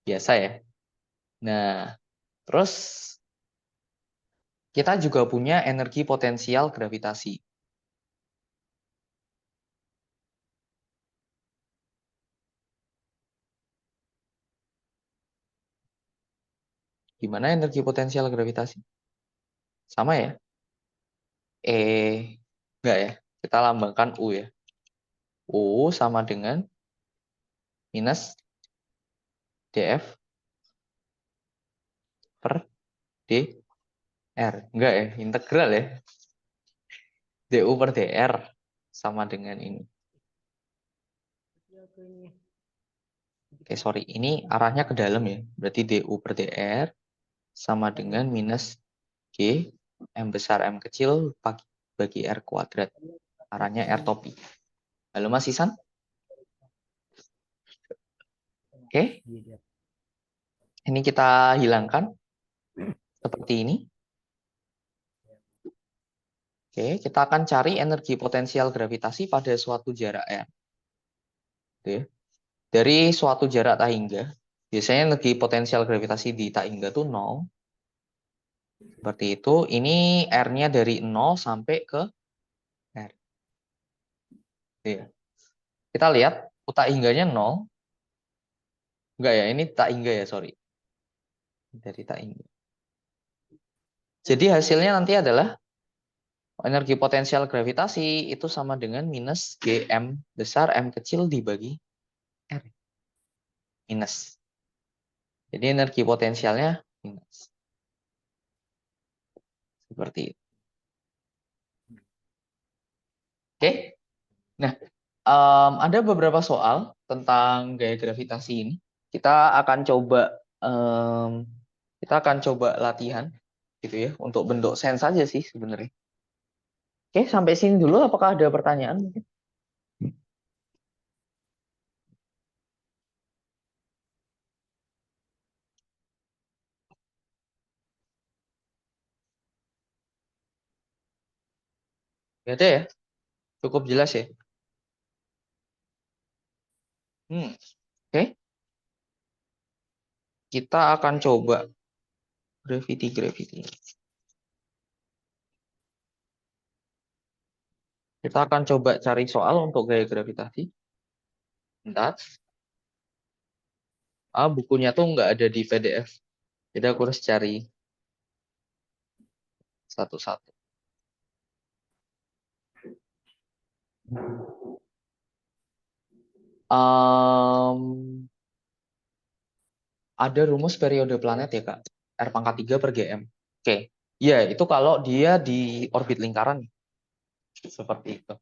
Biasa ya. Nah, terus kita juga punya energi potensial gravitasi. Gimana energi potensial gravitasi? Sama ya? Enggak ya. Kita lambangkan U ya. U sama dengan minus dF per dr. Enggak ya, integral ya. du per dr sama dengan ini. Oke, sorry. Ini arahnya ke dalam ya. Berarti du per dr sama dengan minus G M besar M kecil bagi R kuadrat. Arahnya R topi. Halo Mas Isan? Oke, ini kita hilangkan seperti ini. Oke, kita akan cari energi potensial gravitasi pada suatu jarak R. Oke. Dari suatu jarak tak hingga, biasanya energi potensial gravitasi di tak hingga itu 0. Seperti itu. Ini R-nya dari 0 sampai ke R. Oke. Kita lihat, tak hingganya 0. Enggak ya, ini tak hingga ya, sorry. Dari tak hingga. Jadi hasilnya nanti adalah energi potensial gravitasi itu sama dengan minus Gm besar M kecil dibagi R. Minus. Jadi energi potensialnya minus. Seperti itu. Oke. Nah, ada beberapa soal tentang gaya gravitasi ini. Kita akan coba em, kita akan coba latihan gitu ya untuk bentuk sense saja sih sebenarnya. Oke, sampai sini dulu. Apakah ada pertanyaan? Gak ada ya? Cukup jelas ya? Oke, kita akan coba gravity. Kita akan coba cari soal untuk gaya gravitasi. Bentar. Bukunya tuh nggak ada di PDF. Jadi aku harus cari satu-satu. Em, ada rumus periode planet ya, Kak. R pangkat 3 per GM. Oke. Ya, itu kalau dia di orbit lingkaran. Seperti itu.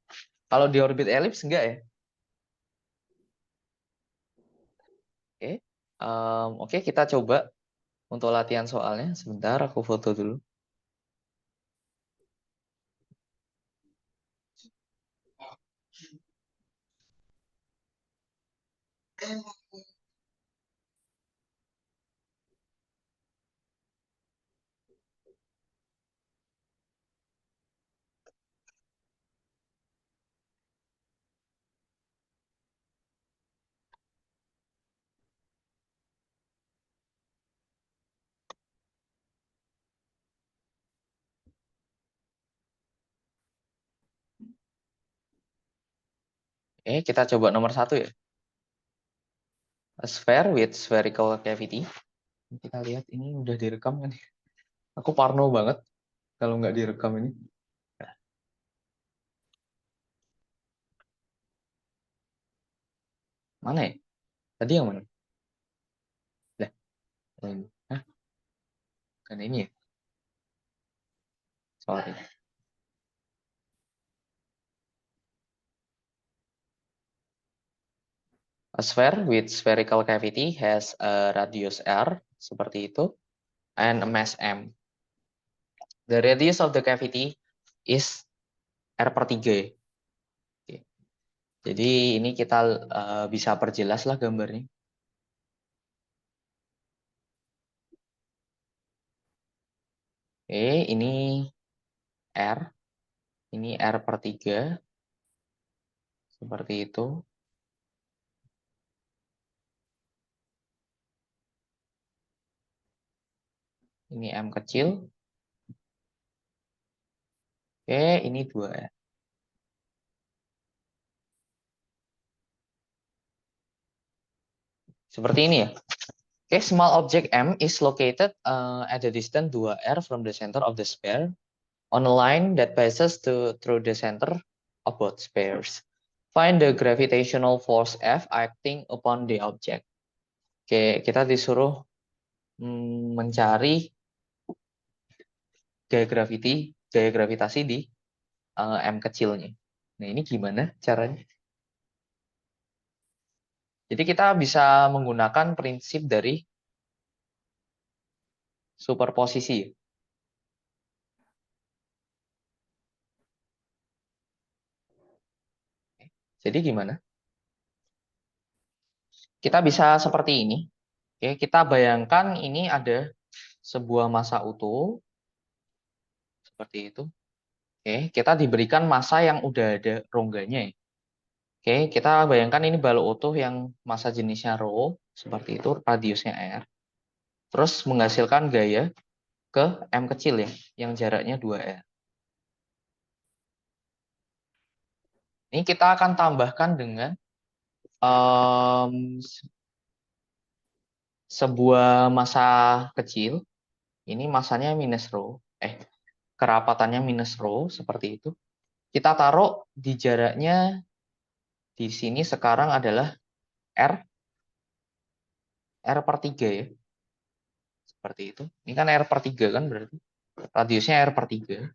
Kalau di orbit elips enggak ya? Oke. Oke, kita coba untuk latihan soalnya. Sebentar, aku foto dulu. Kita coba nomor 1 ya. A sphere with spherical cavity. Kita lihat ini udah direkam kan? Aku parno banget kalau nggak direkam ini. Mana ya? Tadi yang mana? Lah, ini. Hah? Kan ini ya? Sorry. A sphere with spherical cavity has a radius r, seperti itu, and a mass m. The radius of the cavity is r per 3. Oke. Jadi ini kita bisa perjelas lah gambarnya. Ini r, ini r per 3, seperti itu. Ini m kecil. Ini 2. Seperti ini ya. Okay, small object M is located at a distance 2r from the center of the sphere on a line that passes through the center of both spheres. Find the gravitational force F acting upon the object. Oke, kita disuruh mencari gaya gravitasi di M kecilnya. Nah, ini gimana caranya? Jadi kita bisa menggunakan prinsip dari superposisi. Jadi gimana? Kita bisa seperti ini. Oke, kita bayangkan ini ada sebuah massa utuh seperti itu. Oke, kita diberikan massa yang udah ada rongganya ya. Oke, kita bayangkan ini balok utuh yang massa jenisnya rho seperti itu, radiusnya r. Terus menghasilkan gaya ke M kecil ya, yang jaraknya 2r. Ini kita akan tambahkan dengan sebuah massa kecil. Ini massanya minus rho. Kerapatannya minus rho, seperti itu. Kita taruh di jaraknya di sini sekarang adalah R per 3 ya. Seperti itu. Ini kan R per 3 kan berarti. Radiusnya R per 3.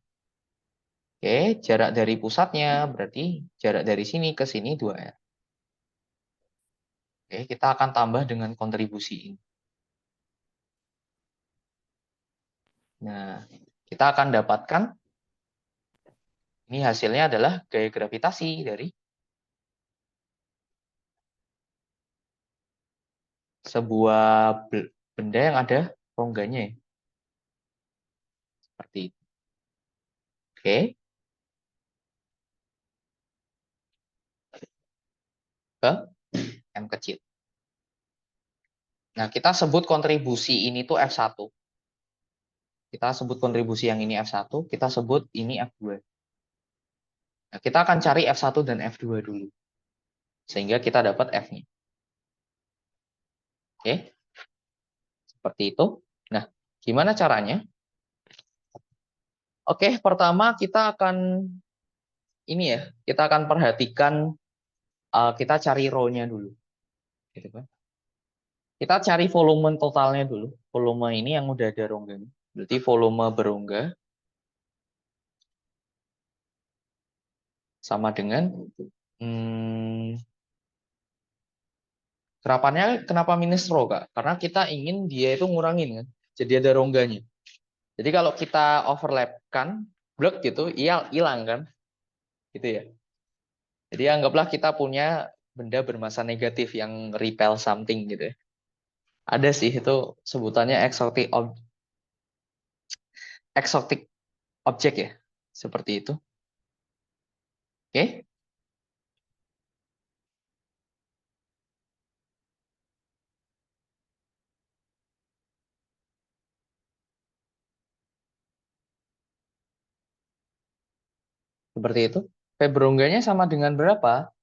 Oke, jarak dari pusatnya berarti jarak dari sini ke sini 2R. Oke, kita akan tambah dengan kontribusi ini. Nah, kita akan dapatkan, ini hasilnya adalah gaya gravitasi dari sebuah benda yang ada rongganya. Seperti itu. Oke. Ke M kecil. Nah, kita sebut kontribusi ini tuh F1. Kita sebut kontribusi yang ini F1, kita sebut ini F2. Nah, kita akan cari F1 dan F2 dulu. Sehingga kita dapat F-nya. Oke. Seperti itu. Nah, gimana caranya? Oke, pertama kita akan ini ya, kita akan perhatikan kita cari rho-nya dulu. Gitu kan. Kita cari volume totalnya dulu. Volume ini yang udah ada rongganya. Berarti volume berongga sama dengan kerapannya kenapa minus rho, Kak? Karena kita ingin dia itu ngurangin kan. Jadi ada rongganya. Jadi kalau kita overlapkan blok gitu, hilang kan? Gitu ya. Jadi anggaplah kita punya benda bermassa negatif yang repel something gitu ya. Ada sih itu sebutannya exotic object ya. Seperti itu. Oke. Seperti itu. P berongganya sama dengan berapa?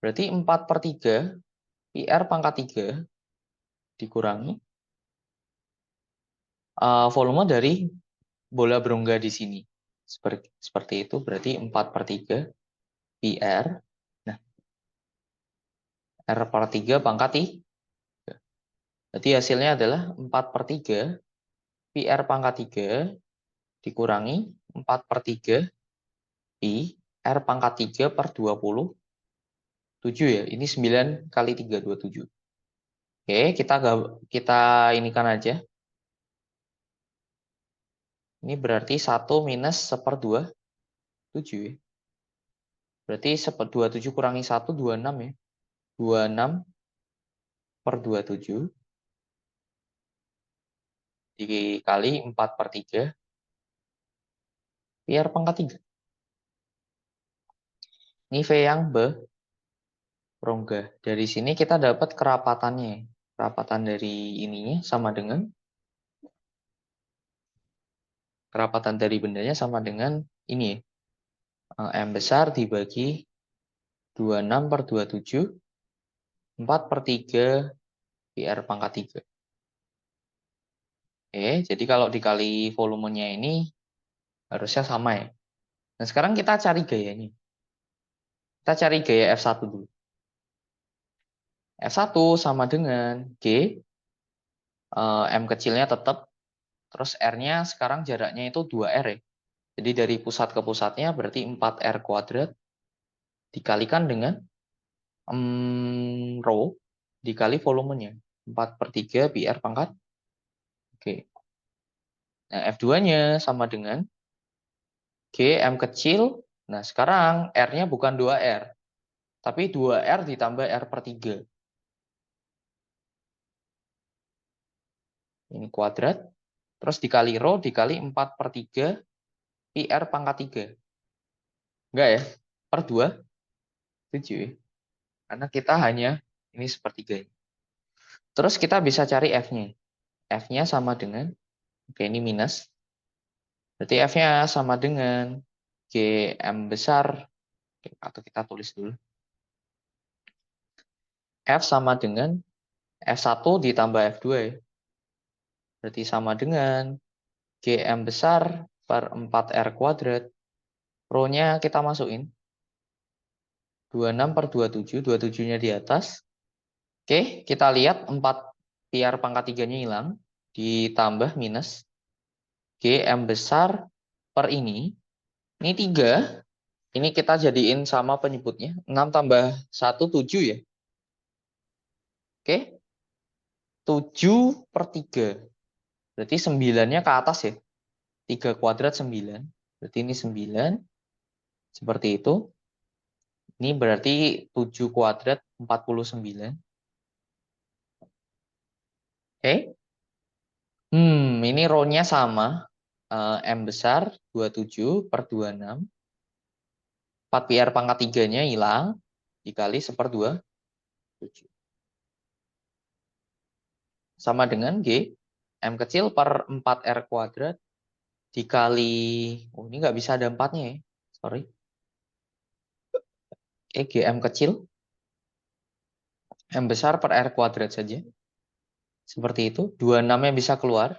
Berarti 4/3 PR pangkat 3 dikurangi volume dari bola berongga di sini. Seperti itu, berarti 4/3 PR. Nah, R per 3 pangkat 3. Berarti hasilnya adalah 4/3 PR pangkat 3 dikurangi 4/3 Pi R pangkat 3 per 27 ya. Ini 9 kali 3, 27. Oke, kita inikan aja. Ini berarti 1 minus 1/27 ya. Berarti 27 kurangi 1, 26 ya. 26/27 dikali 4/3 PR pangkat 3. Ini V yang berongga. Dari sini kita dapat kerapatannya. Kerapatan dari ininya sama dengan kerapatan dari bendanya sama dengan ini ya. M besar dibagi 26/27 4/3 PR pangkat 3. Oke, jadi kalau dikali volumenya ini harusnya sama ya. Nah, sekarang kita cari gayanya. Kita cari gaya F1 dulu. F1 sama dengan G, M kecilnya tetap, terus R-nya sekarang jaraknya itu 2R ya. Jadi dari pusat ke pusatnya berarti 4R kuadrat dikalikan dengan rho dikali volumenya. 4/3 pi R pangkat. Oke. Nah, F2-nya sama dengan G, M kecil. Nah, sekarang R-nya bukan 2R, tapi 2R ditambah R/3. Ini kuadrat. Terus dikali rho dikali 4/3 pi R pangkat 3. Enggak ya? Per 2. 7 ya. Karena kita hanya ini sepertiga. Terus kita bisa cari F-nya. F-nya sama dengan, oke ini minus. Berarti F-nya sama dengan GM besar, atau kita tulis dulu. F sama dengan F1 ditambah F2 ya. Berarti sama dengan GM besar per 4R kuadrat. Rho-nya kita masukin. 26/27, 27-nya di atas. Oke, kita lihat 4 pi R pangkat 3-nya hilang. Ditambah minus GM besar per ini 3. Ini kita jadiin sama penyebutnya. 6 tambah 1, 7 ya. Oke. 7/3. Berarti 9-nya ke atas ya. 3 kuadrat 9. Berarti ini 9. Seperti itu. Ini berarti 7 kuadrat 49. Oke. Ini rho-nya sama. M besar 27/26. 4 pi R pangkat 3-nya hilang. Dikali 1/27. Sama dengan G. M kecil per 4R kuadrat. Dikali, oh ini nggak bisa ada 4-nya ya. Sorry. GM kecil. M besar per R kuadrat saja. Seperti itu. 26-nya bisa keluar.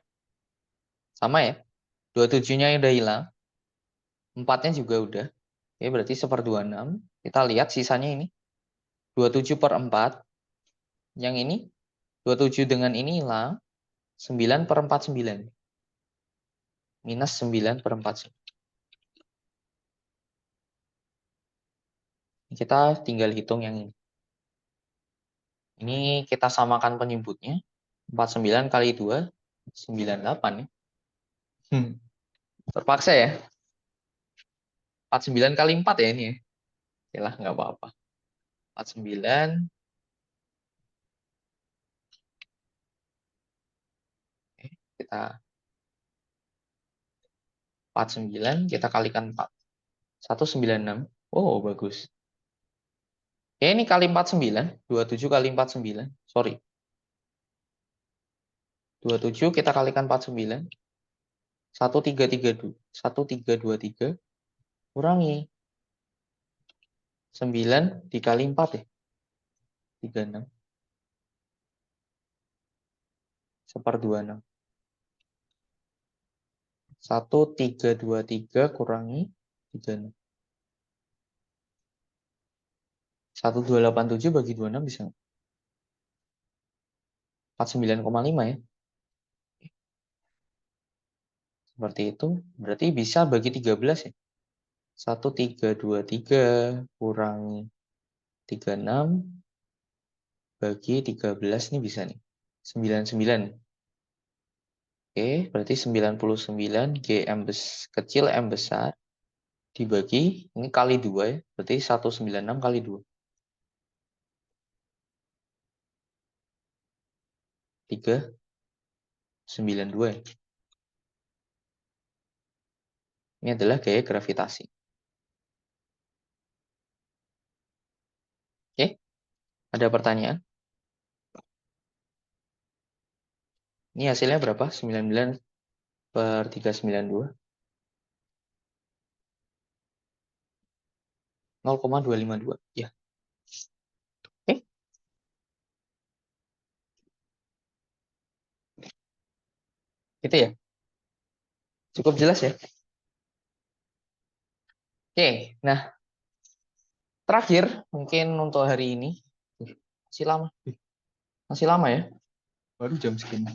Sama ya. 27-nya udah hilang. 4-nya juga udah. Oke, berarti 1/26. Kita lihat sisanya ini. 27/4. Yang ini. 27 dengan ini hilang. 9/49. Minus 9/49. Kita tinggal hitung yang ini. Ini kita samakan penyebutnya. 49 kali 2. 98 ya. Terpaksa ya. 49 kali 4 ya ini ya. Oke lah, nggak apa-apa. 49. Oke, kita 49 kita kalikan 4. 196. Oh, bagus. Oke, ini kali 49. 27 kali 49. Sorry. 27 kita kalikan 49. 1332. 1323. Kurangi. 9 dikali 4 ya. 36. 1/26. 1323 kurangi 36. 1287 bagi 26 bisa 49,5 ya. Seperti itu. Berarti bisa bagi 13 ya. 1323 kurangi 36 bagi 13 ini bisa nih. 99. Oke, berarti 99 GM kecil M besar dibagi ini kali 2 ya. Berarti 196 kali 2. 392 ya. Ini adalah gaya gravitasi. Oke, ada pertanyaan? Ini hasilnya berapa? 99/392. 0,252. Ya. Oke. Gitu ya. Cukup jelas ya. Oke, nah terakhir mungkin untuk hari ini masih lama, masih lama ya. Baru jam segini.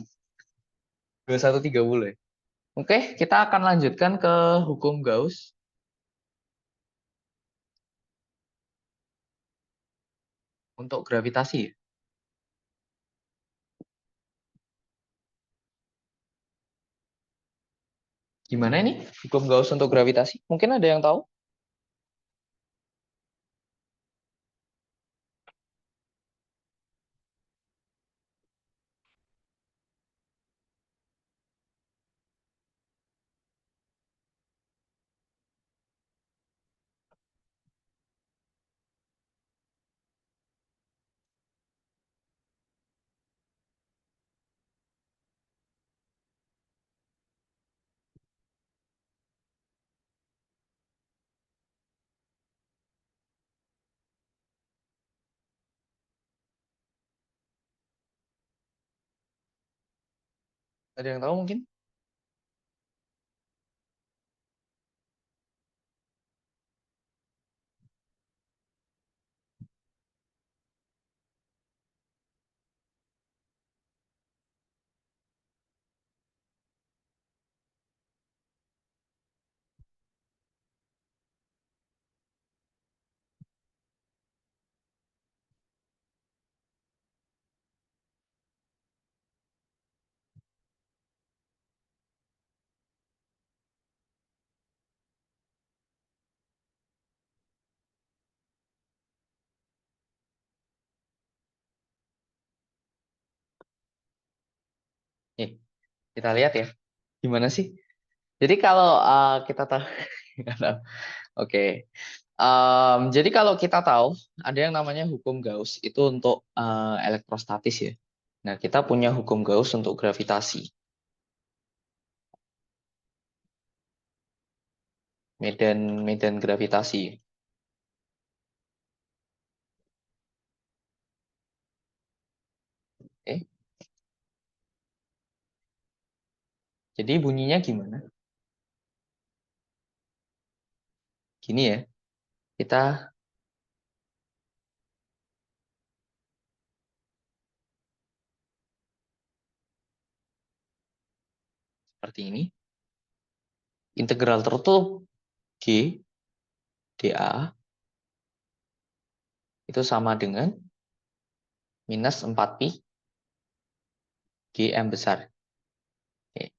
21.30 ya. Oke, kita akan lanjutkan ke hukum Gauss untuk gravitasi. Gimana ini hukum Gauss untuk gravitasi? Mungkin ada yang tahu? Ada yang tahu mungkin? Nih, kita lihat ya. Gimana sih? Jadi kalau kita tahu, nggak tahu. Oke. Jadi kalau kita tahu ada yang namanya hukum Gauss itu untuk elektrostatis ya. Nah, kita punya hukum Gauss untuk gravitasi, medan medan gravitasi. Oke. Jadi bunyinya gimana? Gini ya. Kita seperti ini. Integral tertutup G dA itu sama dengan minus 4pi Gm besar. Oke.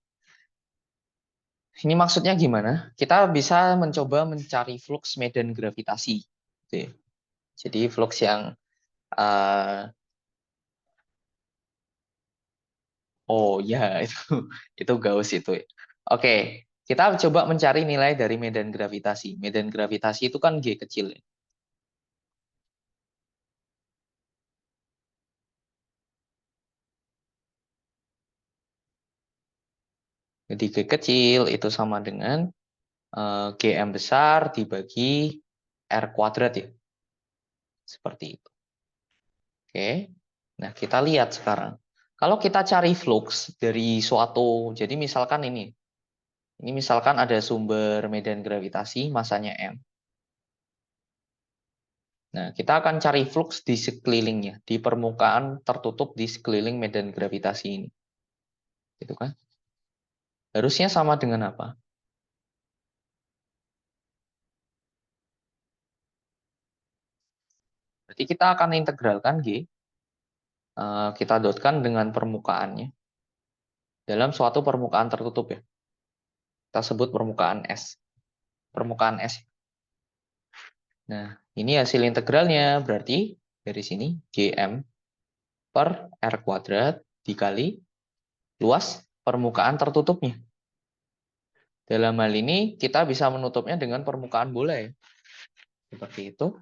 Ini maksudnya gimana? Kita bisa mencoba mencari flux medan gravitasi. Gitu ya. Jadi flux yang eh, oh ya itu Gauss itu. Oke, kita coba mencari nilai dari medan gravitasi. Medan gravitasi itu kan G kecil ya. Jadi G kecil itu sama dengan Gm besar dibagi R kuadrat ya. Seperti itu. Oke. Nah, kita lihat sekarang. Kalau kita cari flux dari suatu, jadi misalkan ini misalkan ada sumber medan gravitasi masanya M. Nah, kita akan cari flux di sekelilingnya, di permukaan tertutup di sekeliling medan gravitasi ini. Gitu kan? Harusnya sama dengan apa? Berarti kita akan integralkan G, kita dotkan dengan permukaannya dalam suatu permukaan tertutup ya. Kita sebut permukaan S. Permukaan S. Nah, ini hasil integralnya. Berarti dari sini Gm per R kuadrat dikali luas permukaan tertutupnya. Dalam hal ini kita bisa menutupnya dengan permukaan bola ya. Seperti itu.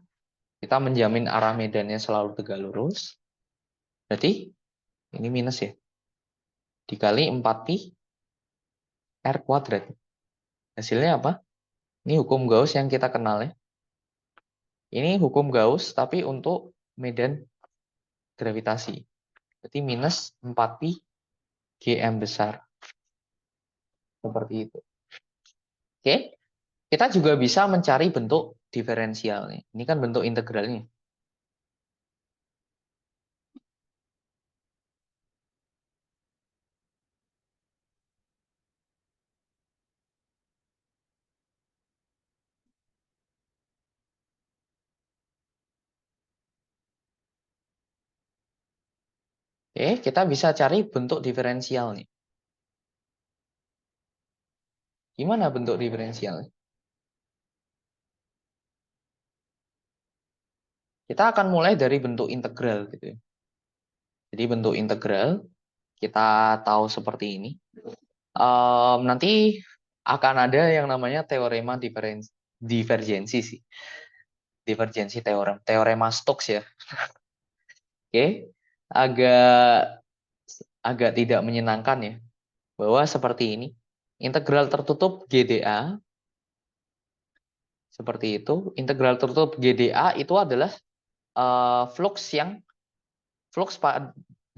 Kita menjamin arah medannya selalu tegak lurus. Berarti ini minus ya. Dikali 4pi R kuadrat. Hasilnya apa? Ini hukum Gauss yang kita kenal ya. Ini hukum Gauss tapi untuk medan gravitasi. Berarti minus 4pi Gm besar. Seperti itu. Oke, kita juga bisa mencari bentuk diferensialnya. Ini kan bentuk integralnya. Oke, kita bisa cari bentuk diferensialnya. Gimana bentuk diferensialnya? Kita akan mulai dari bentuk integral gitu ya. Jadi bentuk integral kita tahu seperti ini. Nanti akan ada yang namanya teorema divergensi sih. Divergensi teorem, teorema Stokes ya. Oke, agak agak tidak menyenangkan ya. Bahwa seperti ini. Integral tertutup GDA seperti itu. Integral tertutup GDA itu adalah flux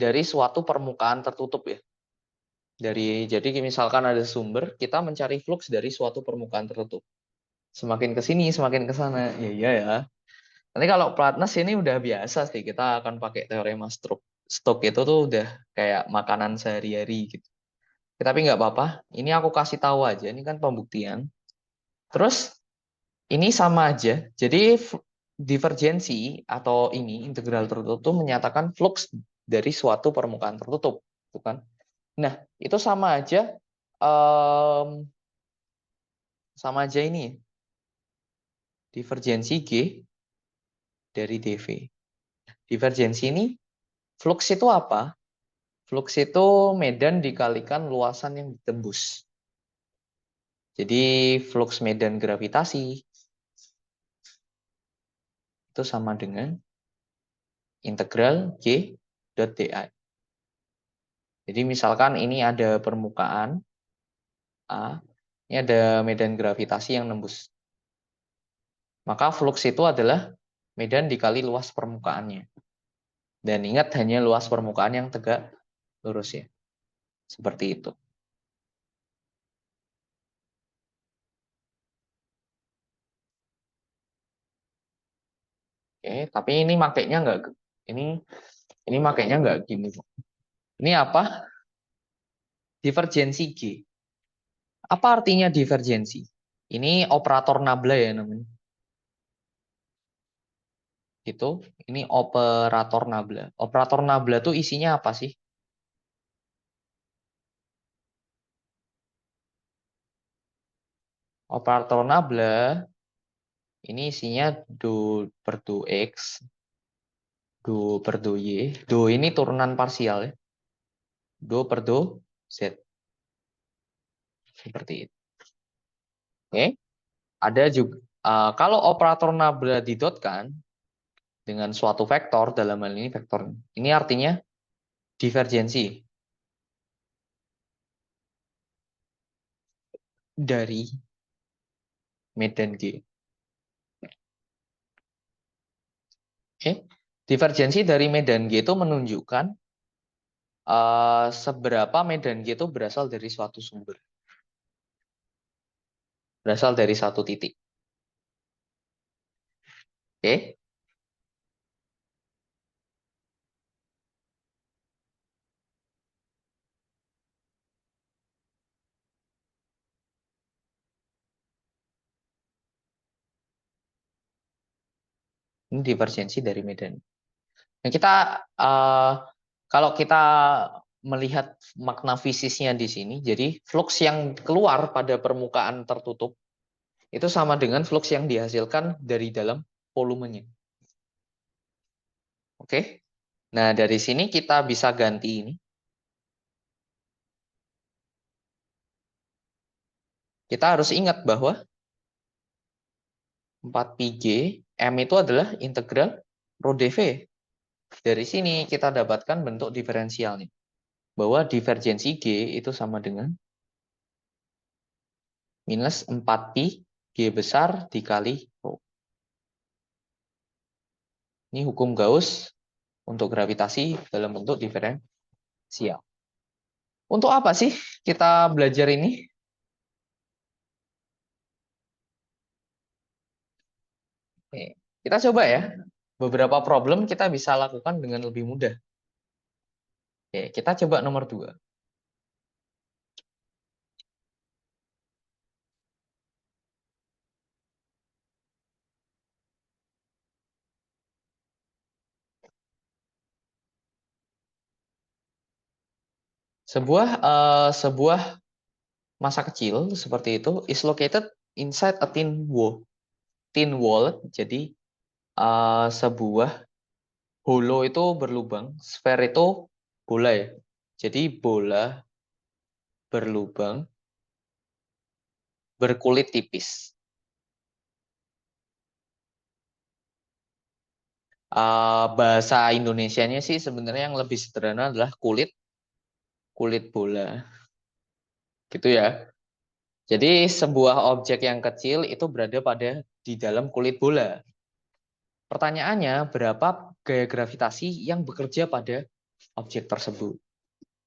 dari suatu permukaan tertutup ya. Jadi misalkan ada sumber, kita mencari flux dari suatu permukaan tertutup. Semakin ke sini, semakin ke sana. Ya iya ya. Nanti kalau flatness ini udah biasa sih, kita akan pakai teorema Stokes itu tuh udah kayak makanan sehari-hari gitu. Tapi nggak apa-apa, ini aku kasih tahu aja, ini kan pembuktian. Terus ini sama aja. Jadi divergensi atau ini integral tertutup tuh menyatakan flux dari suatu permukaan tertutup, bukan? Nah, itu em, sama aja ini divergensi G dari dV. Divergensi ini flux itu apa? Flux itu medan dikalikan luasan yang ditembus. Jadi flux medan gravitasi itu sama dengan integral G dot dI. Jadi misalkan ini ada permukaan A, ini ada medan gravitasi yang nembus. Maka flux itu adalah medan dikali luas permukaannya. Dan ingat hanya luas permukaan yang tegak lurus ya. Seperti itu. Oke, tapi ini makainya nggak ini makainya nggak gini. Ini apa? Divergensi G. Apa artinya divergensi? Ini operator nabla ya namanya. Itu, ini operator nabla. Operator nabla tuh isinya apa sih? Operator nabla ini isinya do per do x, do per do y. Do ini turunan parsial ya. Do per do z. Seperti itu. Oke. Ada juga kalau operator nabla didotkan dengan suatu vektor, dalam hal ini vektor ini artinya divergensi dari medan G. Oke. Divergensi dari medan G itu menunjukkan seberapa medan G itu berasal dari suatu sumber. Berasal dari satu titik. Oke. Ini divergensi dari medan. Nah, kalau kita melihat makna fisisnya di sini, jadi flux yang keluar pada permukaan tertutup itu sama dengan flux yang dihasilkan dari dalam volumenya. Oke. Nah, dari sini kita bisa ganti ini. Kita harus ingat bahwa 4πg M itu adalah integral rho dV. Dari sini kita dapatkan bentuk diferensialnya. Bahwa divergensi G itu sama dengan minus 4π G besar dikali rho. Ini hukum Gauss untuk gravitasi dalam bentuk diferensial. Untuk apa sih kita belajar ini? Oke, kita coba ya. Beberapa problem kita bisa lakukan dengan lebih mudah. Oke, kita coba nomor 2. Sebuah masa kecil seperti itu is located inside a tin wall. Tin wall, jadi sebuah holo itu berlubang, sphere itu bola ya. Jadi bola berlubang berkulit tipis. Bahasa Indonesianya sih sebenarnya yang lebih sederhana adalah kulit kulit bola, gitu ya. Jadi sebuah objek yang kecil itu berada di dalam kulit bola. Pertanyaannya, berapa gaya gravitasi yang bekerja pada objek tersebut?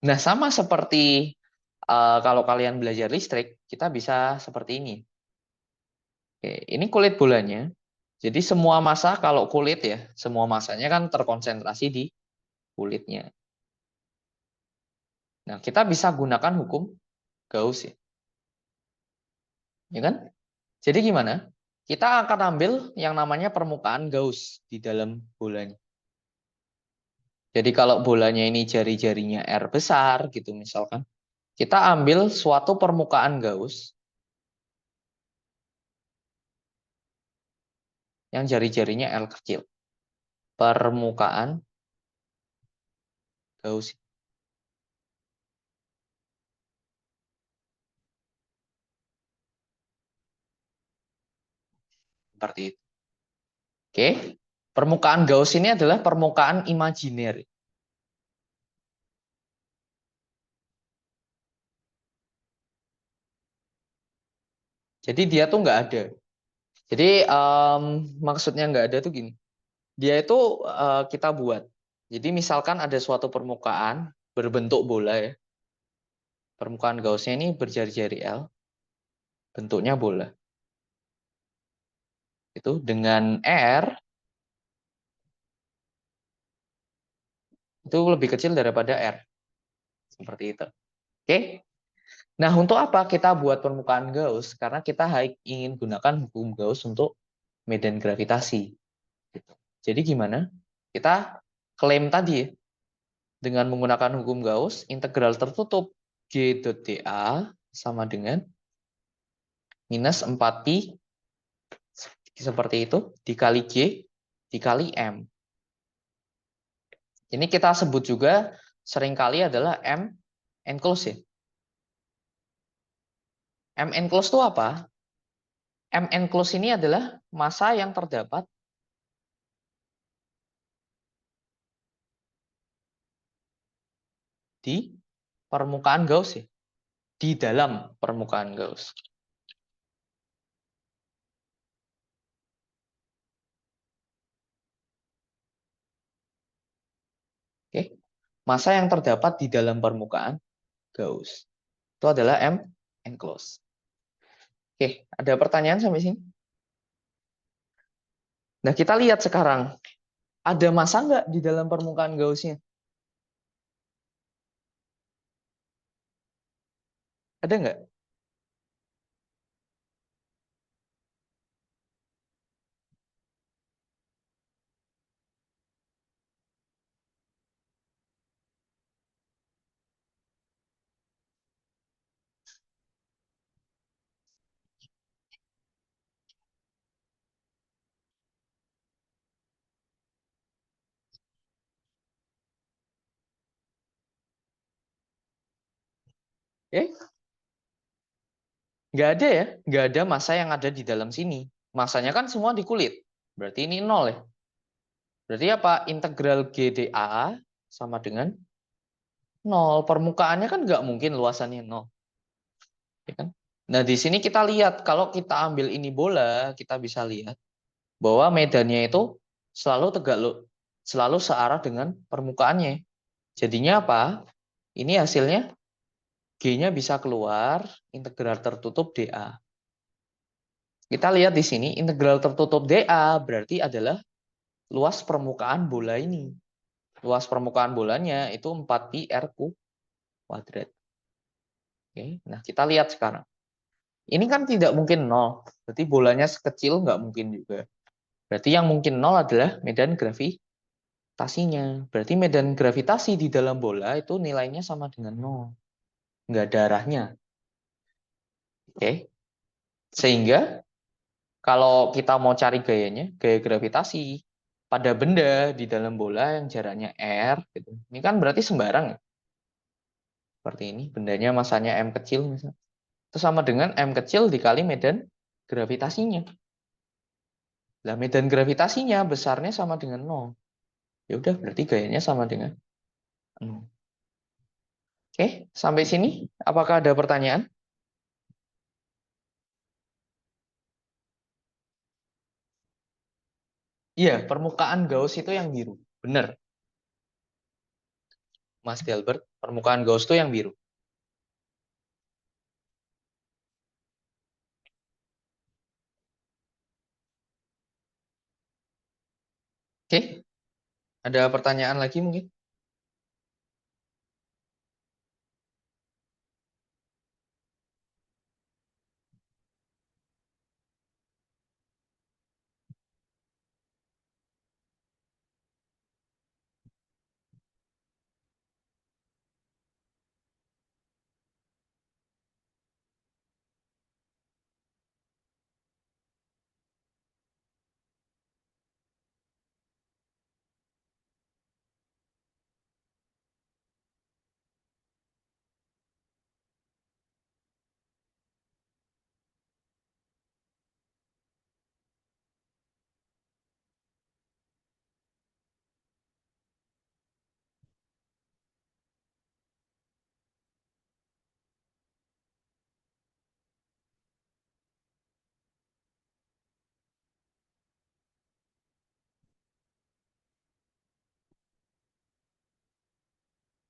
Nah, sama seperti kalau kalian belajar listrik, kita bisa seperti ini. Oke, ini kulit bolanya. Jadi semua massa kalau kulit ya, semua massanya kan terkonsentrasi di kulitnya. Nah, kita bisa gunakan hukum Gauss ya. Ya kan? Jadi gimana? Kita akan ambil yang namanya permukaan Gauss di dalam bolanya. Jadi kalau bolanya ini jari-jarinya R besar gitu misalkan, kita ambil suatu permukaan Gauss yang jari-jarinya L kecil. Permukaan Gauss seperti itu. Oke. Permukaan Gauss ini adalah permukaan imajiner. Jadi dia tuh nggak ada. Jadi maksudnya nggak ada tuh gini. Dia itu kita buat. Jadi misalkan ada suatu permukaan berbentuk bola ya. Permukaan Gaussnya ini berjari-jari L, bentuknya bola. Itu dengan R itu lebih kecil daripada R. Seperti itu. Oke. Nah, untuk apa kita buat permukaan Gauss? Karena kita ingin gunakan hukum Gauss untuk medan gravitasi. Gitu. Jadi gimana? Kita klaim tadi ya, dengan menggunakan hukum Gauss, integral tertutup G dA sama dengan minus 4pi seperti itu dikali G dikali M. Ini kita sebut juga seringkali adalah M enclosed ya. M enclosed itu apa? M enclosed ini adalah massa yang terdapat di permukaan Gauss ya. Di dalam permukaan Gauss. Oke. Massa yang terdapat di dalam permukaan Gauss. Itu adalah M enclosed. Oke, ada pertanyaan sampai sini? Nah, kita lihat sekarang. Ada massa nggak di dalam permukaan Gaussnya? Ada nggak? Eh, nggak ada ya. Nggak ada massa yang ada di dalam sini. Massanya kan semua di kulit. Berarti ini nol ya. Berarti apa? Integral GdA sama dengan nol. Permukaannya kan nggak mungkin luasannya nol. Ya kan? Nah, di sini kita lihat. Kalau kita ambil ini bola, kita bisa lihat bahwa medannya itu selalu tegak loh. Selalu searah dengan permukaannya. Jadinya apa? Ini hasilnya G-nya bisa keluar, integral tertutup dA. Kita lihat di sini integral tertutup dA berarti adalah luas permukaan bola ini. Luas permukaan bolanya itu 4pi r kuadrat. Oke, nah kita lihat sekarang. Ini kan tidak mungkin 0. Berarti bolanya sekecil nggak mungkin juga. Berarti yang mungkin 0 adalah medan gravitasinya. Berarti medan gravitasi di dalam bola itu nilainya sama dengan 0. Nggak ada arahnya. Oke. Sehingga kalau kita mau cari gayanya, gaya gravitasi pada benda di dalam bola yang jaraknya r, gitu. Ini kan berarti sembarang ya. Seperti ini, bendanya masanya m kecil misalnya. Itu sama dengan m kecil dikali medan gravitasinya. Nah, medan gravitasinya besarnya sama dengan 0. Ya udah, berarti gayanya sama dengan 0. Oke, sampai sini apakah ada pertanyaan? Iya, permukaan Gauss itu yang biru. Benar, Mas Delbert. Permukaan Gauss itu yang biru. Oke, ada pertanyaan lagi mungkin?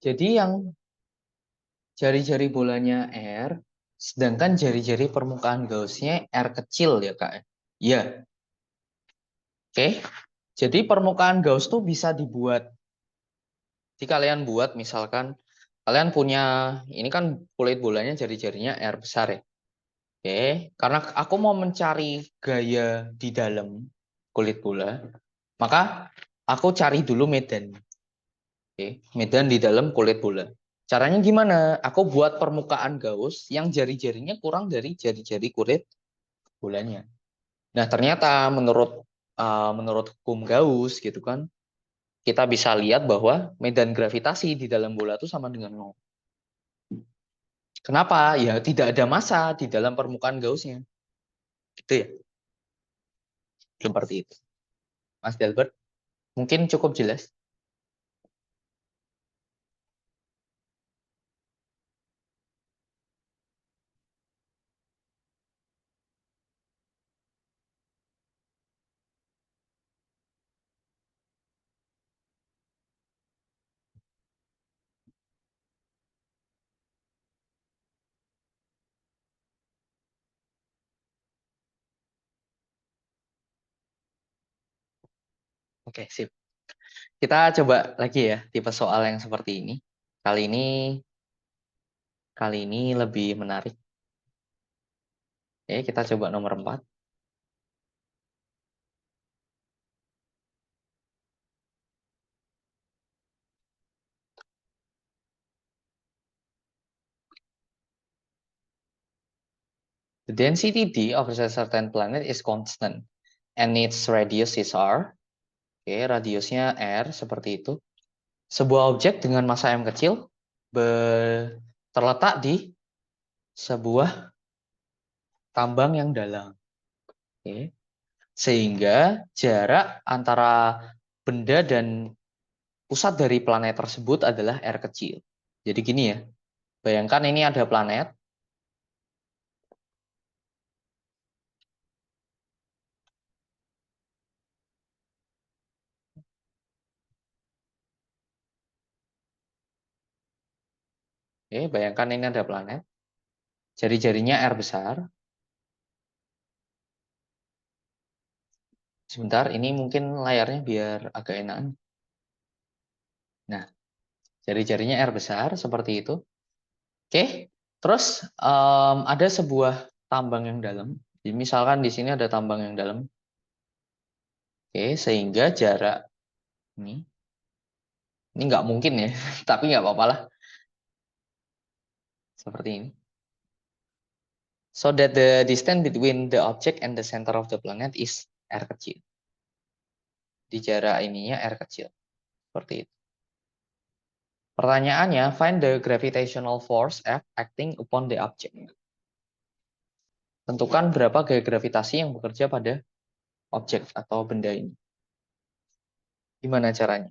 Jadi yang jari-jari bolanya R, sedangkan jari-jari permukaan Gauss-nya R kecil ya Kak. Iya, oke. Jadi permukaan Gauss tuh bisa dibuat. Jadi kalian buat misalkan, kalian punya, ini kan kulit bolanya jari-jarinya R besar ya. Oke, karena aku mau mencari gaya di dalam kulit bola, maka aku cari dulu medan. Oke, medan di dalam kulit bola. Caranya gimana? Aku buat permukaan Gauss yang jari-jarinya kurang dari jari-jari kulit bolanya. Nah, ternyata menurut hukum Gauss gitu kan, kita bisa lihat bahwa medan gravitasi di dalam bola itu sama dengan nol. Kenapa? Ya tidak ada massa di dalam permukaan Gauss-nya. Gitu ya. Seperti itu. Mas Delbert, mungkin cukup jelas. Oke, sip. Kita coba lagi ya tipe soal yang seperti ini. Kali ini kali ini lebih menarik. Oke, kita coba nomor 4. The density d of a certain planet is constant and its radius is r. Oke, radiusnya r seperti itu. Sebuah objek dengan massa m kecil terletak di sebuah tambang yang dalam. Oke. Sehingga jarak antara benda dan pusat dari planet tersebut adalah r kecil. Jadi gini ya, bayangkan ini ada planet. Oke, bayangkan ini ada planet. Jari-jarinya r besar. Sebentar, ini mungkin layarnya biar agak enakan. Nah, jari-jarinya R besar seperti itu. Oke, terus ada sebuah tambang yang dalam. Jadi, misalkan di sini ada tambang yang dalam. Oke, sehingga jarak ini nggak mungkin ya, tapi nggak apa-apa lah. Seperti ini. So that the distance between the object and the center of the planet is R kecil. Di jarak ininya R kecil. Seperti itu. Pertanyaannya, find the gravitational force F acting upon the object. Tentukan berapa gaya gravitasi yang bekerja pada objek atau benda ini. Gimana caranya?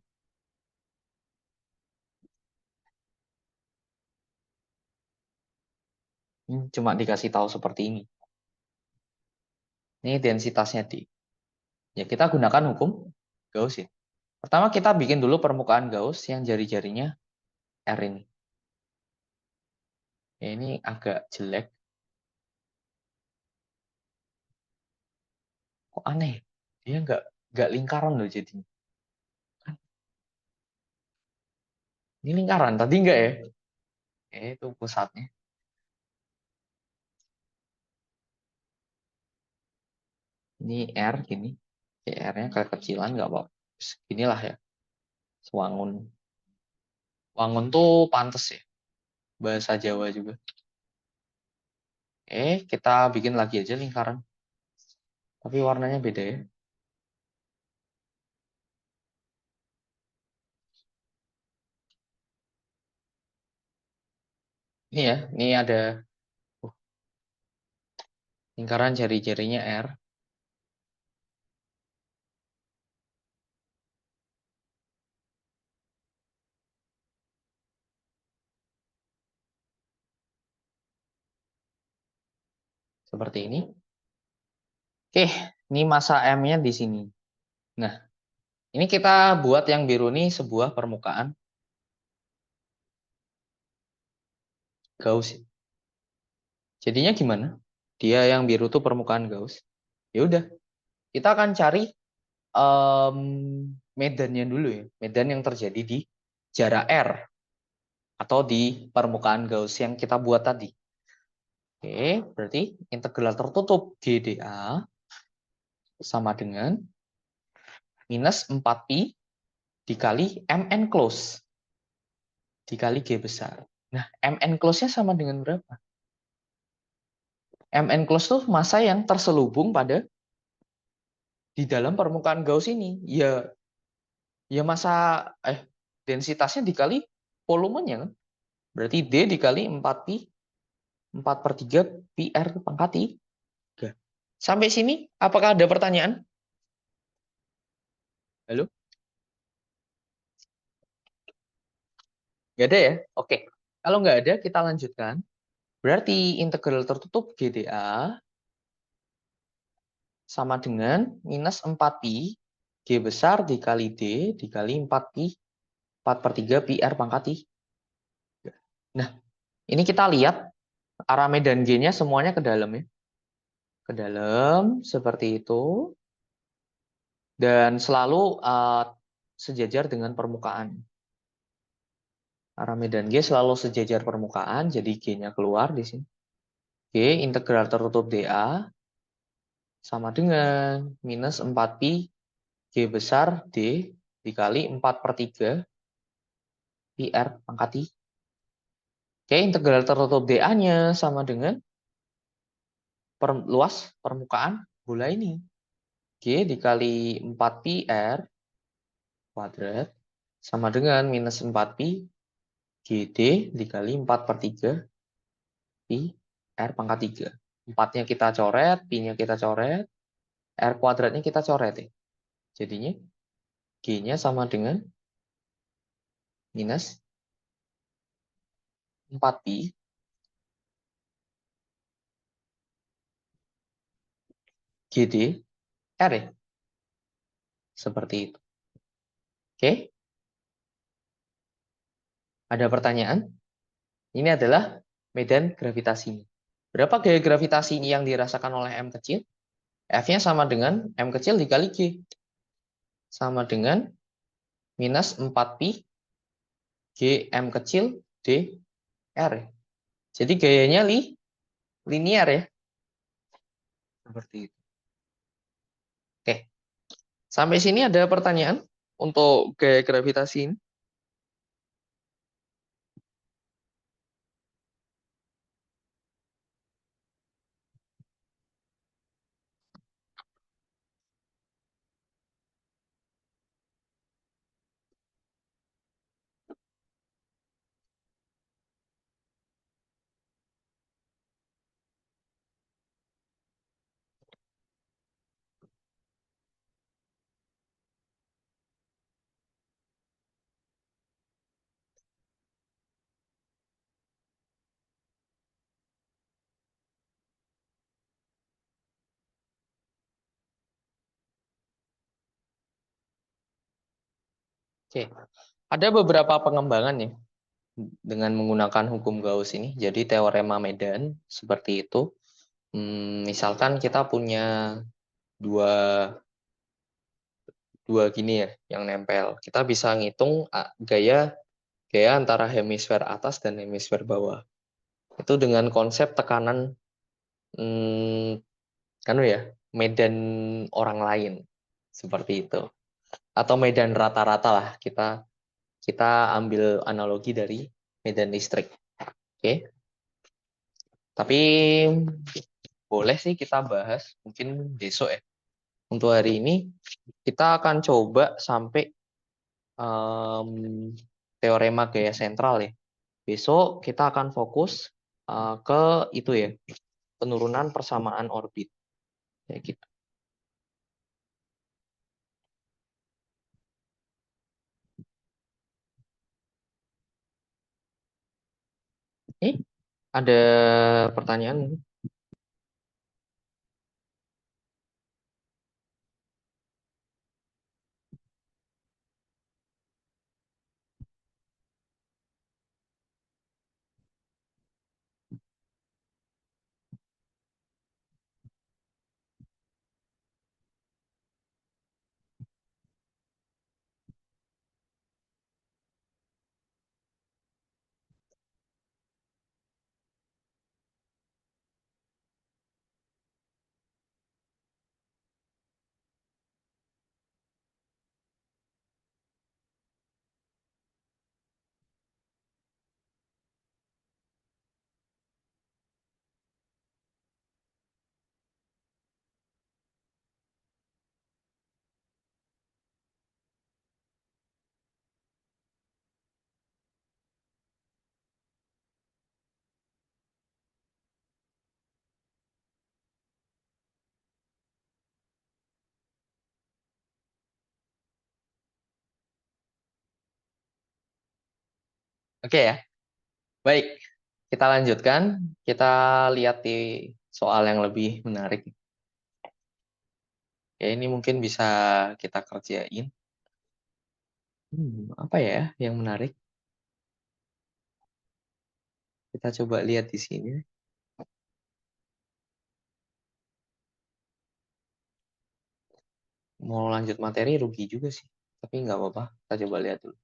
Cuma dikasih tahu seperti ini. Ini densitasnya D. Ya, kita gunakan hukum Gauss ya. Pertama kita bikin dulu permukaan Gauss yang jari-jarinya R ini. Ya, ini agak jelek. Kok aneh? Dia nggak lingkaran loh jadinya. Ini lingkaran, tadi enggak ya? Itu pusatnya. Ini R gini. R-nya kekecilan nggak apa-apa. Inilah ya. Sewangun. Wangun tuh pantes ya. Bahasa Jawa juga. Kita bikin lagi aja lingkaran. Tapi warnanya beda ya. Ini ya, ini ada lingkaran jari-jarinya R. Seperti ini. Oke, ini massa M-nya di sini. Nah, ini kita buat yang biru ini sebuah permukaan Gauss. Jadinya gimana? Dia yang biru tuh permukaan Gauss. Ya udah, kita akan cari medannya dulu ya. Medan yang terjadi di jarak R atau di permukaan Gauss yang kita buat tadi. Oke, berarti integral tertutup GdA sama dengan minus 4pi dikali Mn close dikali G besar. Nah, Mn close-nya sama dengan berapa? Mn close itu massa yang terselubung pada di dalam permukaan Gauss ini. Ya massa densitasnya dikali volumenya kan. Berarti D dikali 4pi 4/3 pi R pangkat 3. Sampai sini apakah ada pertanyaan? Halo? Nggak ada ya? Oke. Kalau nggak ada, kita lanjutkan. Berarti integral tertutup GdA sama dengan minus 4pi G besar dikali D dikali 4pi 4/3 pi R pangkat 3. Nah, ini kita lihat arah medan G-nya semuanya ke dalam ya. Ke dalam seperti itu. Dan selalu sejajar dengan permukaan. Arah medan G selalu sejajar permukaan, jadi G-nya keluar di sini. G integral tertutup dA sama dengan minus 4pi G besar D dikali 4/3 pi R pangkat 3. Oke, integral tertutup dA-nya sama dengan luas permukaan bola ini. G dikali 4pi R kuadrat sama dengan minus 4pi GD dikali 4/3 pi R pangkat 3. 4-nya kita coret, pi-nya kita coret, R kuadratnya kita coret ya. Jadinya G-nya sama dengan minus 4pi GD R ya. Seperti itu. Oke. Ada pertanyaan? Ini adalah medan gravitasi. Berapa gaya gravitasi ini yang dirasakan oleh M kecil? F-nya sama dengan M kecil dikali G. Sama dengan minus 4pi G M kecil D R. Jadi gayanya linear ya. Seperti itu. Oke. Sampai sini ada pertanyaan untuk gaya gravitasi ini? Oke. Ada beberapa pengembangan ya dengan menggunakan hukum Gauss ini. Jadi teorema Medan seperti itu. Misalkan kita punya dua dua gini ya yang nempel. Kita bisa ngitung gaya gaya antara hemisfer atas dan hemisfer bawah. Itu dengan konsep tekanan kan ya, medan orang lain seperti itu. Atau medan rata-rata lah. Kita ambil analogi dari medan listrik. Oke. Tapi boleh sih kita bahas mungkin besok ya. Untuk hari ini kita akan coba sampai teorema gaya sentral ya. Besok kita akan fokus ke itu ya, penurunan persamaan orbit. Kayak gitu. Ada pertanyaan? Oke ya. Baik, kita lanjutkan. Kita lihat di soal yang lebih menarik. Ya, ini mungkin bisa kita kerjain. Apa ya yang menarik? Kita coba lihat di sini. Mau lanjut materi rugi juga sih. Tapi nggak apa-apa. Kita coba lihat dulu.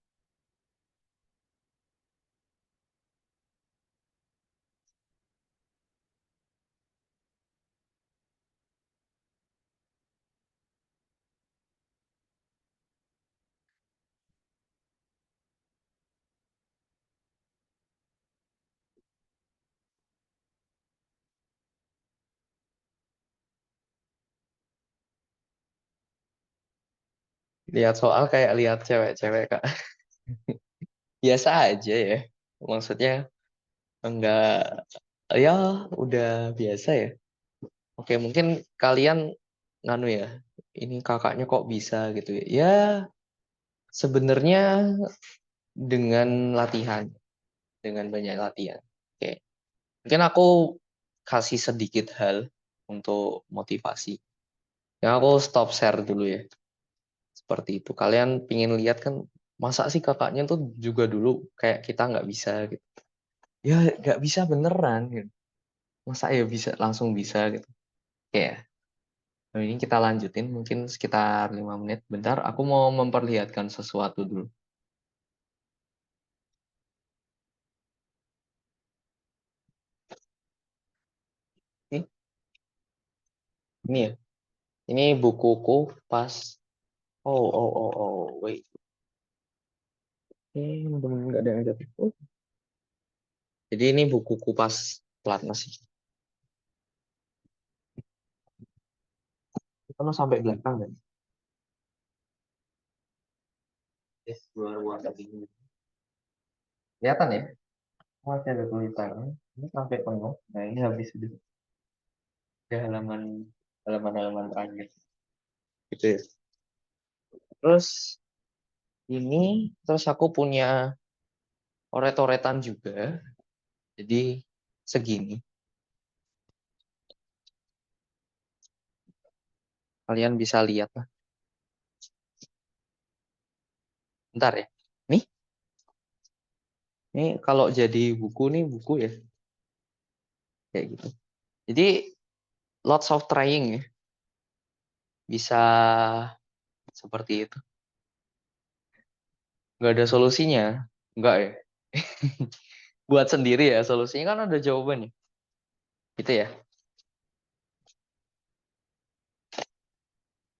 Lihat soal kayak lihat cewek-cewek, Kak. Biasa aja ya. Maksudnya enggak, ya udah biasa ya. Oke, mungkin kalian nganu ya. Ini kakaknya kok bisa gitu ya. Ya, sebenarnya dengan latihan, dengan banyak latihan. Oke. Mungkin aku kasih sedikit hal untuk motivasi. Yang aku stop share dulu ya. Seperti itu. Kalian pingin lihat kan, masa sih kakaknya tuh juga dulu kayak kita nggak bisa gitu. Ya nggak bisa beneran gitu. Masa ya bisa langsung bisa gitu. Oke ya. Nah, ini kita lanjutin mungkin sekitar 5 menit. Bentar, aku mau memperlihatkan sesuatu dulu. Ini ya. Ini bukuku pas. Oh, oh, oh, oh, wait. Teman-teman nggak ada yang ada. Oh. Jadi ini bukuku pas pelatnas sih. Kita mau sampai belakang kan? Yes, luar tadi. Kelihatan ya? Masih ada tulisannya. Ini sampai penuh. Nah, ini habis sudah. Ke halaman terakhir. Gitu ya. Terus terus aku punya oret-oretan juga. Jadi segini. Kalian bisa lihat lah. Bentar ya. Nih, ini kalau jadi buku nih buku ya. Kayak gitu. Jadi lots of trying ya. Bisa seperti itu. Nggak ada solusinya. Nggak ya. Buat sendiri ya solusinya kan ada jawabannya. Gitu ya.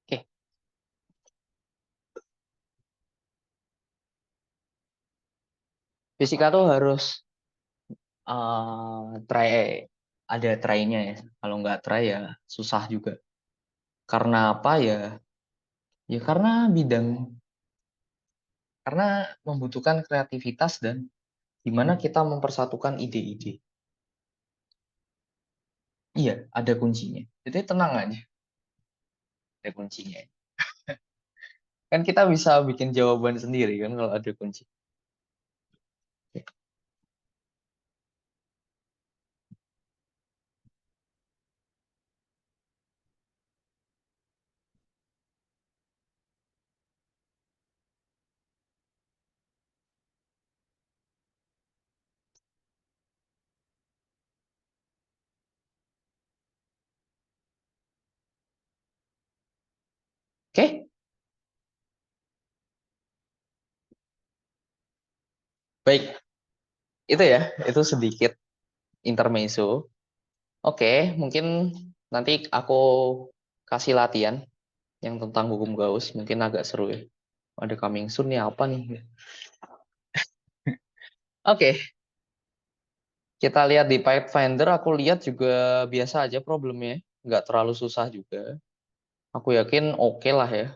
Oke. Fisika tuh harus try, ada try-nya ya. Kalau nggak try ya susah juga. Karena apa ya? Ya karena membutuhkan kreativitas dan gimana kita mempersatukan ide-ide. Iya, ada kuncinya. Jadi tenang aja, ada kuncinya. Kan kita bisa bikin jawaban sendiri kan kalau ada kunci. Oke, baik. Itu ya, itu sedikit intermezzo. Oke, mungkin nanti aku kasih latihan yang tentang hukum Gauss. Mungkin agak seru ya. Ada coming soon ya apa nih? Oke, kita lihat di Pathfinder. Aku lihat juga biasa aja problemnya. Nggak terlalu susah juga. Aku yakin oke lah ya.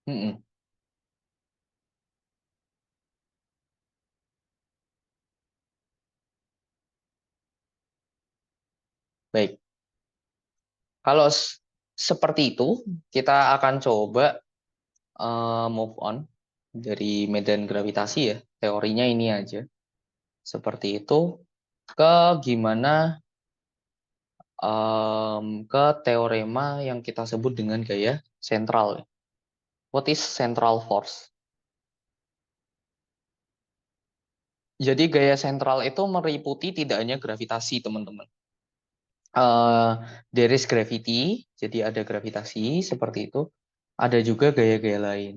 Mm-mm. Baik. Kalau seperti itu, kita akan coba move on dari medan gravitasi ya. Teorinya ini aja. Seperti itu ke gimana ke teorema yang kita sebut dengan gaya sentral. What is central force? Jadi gaya sentral itu meliputi tidak hanya gravitasi, teman-teman. Eh there is gravity, jadi ada gravitasi seperti itu. Ada juga gaya-gaya lain.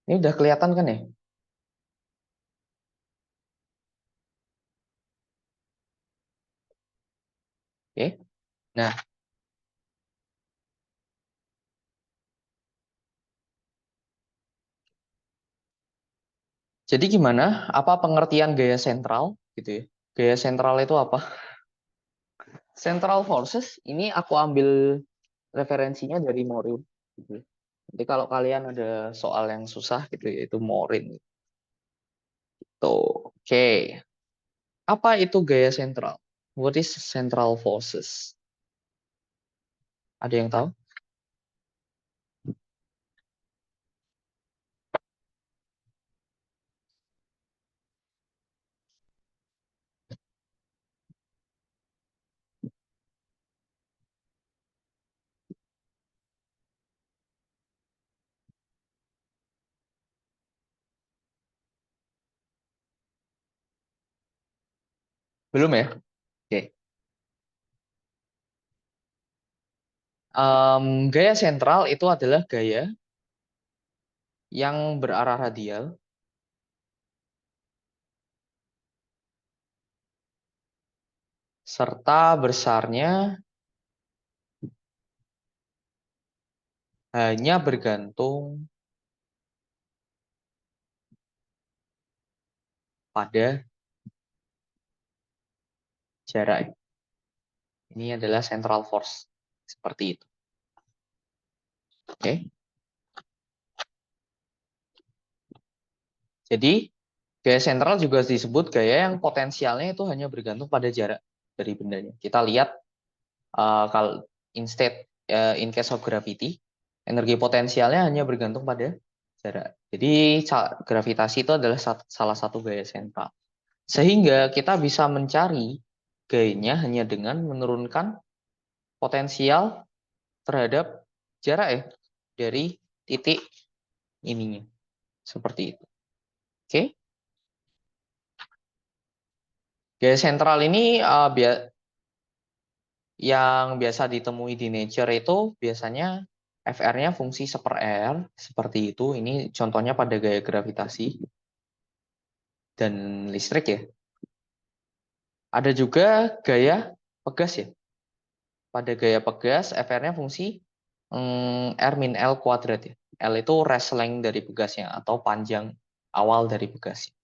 Ini udah kelihatan kan ya? Oke. Nah, jadi gimana? Apa pengertian gaya sentral gitu ya? Gaya sentral itu apa? Central forces ini aku ambil referensinya dari Morin. Gitu. Jadi kalau kalian ada soal yang susah gitu ya, itu Morin. Tuh, oke. Apa itu gaya sentral? What is central forces? Ada yang tahu? Belum ya? Oke. Gaya sentral itu adalah gaya yang berarah radial serta besarnya hanya bergantung pada jarak. Ini adalah central force. Seperti itu. Oke. Jadi, gaya sentral juga disebut gaya yang potensialnya itu hanya bergantung pada jarak dari bendanya. Kita lihat kalau in case of gravity, energi potensialnya hanya bergantung pada jarak. Jadi gravitasi itu adalah salah satu gaya sentral. Sehingga kita bisa mencari gayanya hanya dengan menurunkan potensial terhadap jarak ya dari titik ininya. Seperti itu. Oke. Gaya sentral ini yang biasa ditemui di nature itu biasanya FR-nya fungsi 1/R seperti itu. Ini contohnya pada gaya gravitasi dan listrik ya. Ada juga gaya pegas ya. Pada gaya pegas FR-nya fungsi R min L kuadrat ya. L itu rest length dari pegasnya atau panjang awal dari pegasnya.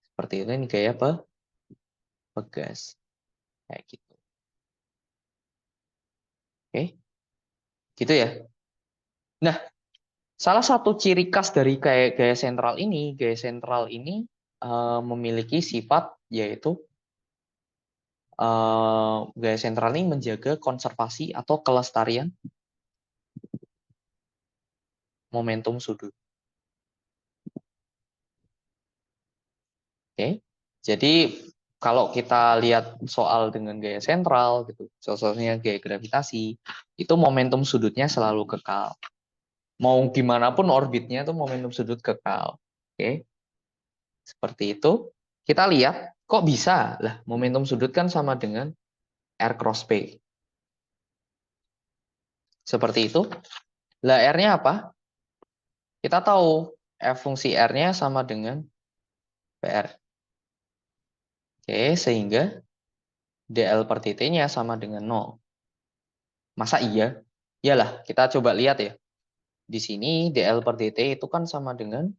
Seperti itu ini gaya pegas. Kayak gitu. Oke, gitu ya. Nah, salah satu ciri khas dari gaya sentral ini memiliki sifat yaitu gaya sentral ini menjaga konservasi atau kelestarian momentum sudut. Oke, jadi kalau kita lihat soal dengan gaya sentral gitu, contohnya gaya gravitasi, itu momentum sudutnya selalu kekal. Mau gimana pun orbitnya itu momentum sudut kekal. Oke, seperti itu. Kita lihat kok bisa lah momentum sudut kan sama dengan R cross P. Seperti itu. Lah R-nya apa? Kita tahu F fungsi R-nya sama dengan PR. Oke, sehingga DL per dt-nya sama dengan 0. Masa iya? Iyalah, kita coba lihat ya. Di sini DL per dt itu kan sama dengan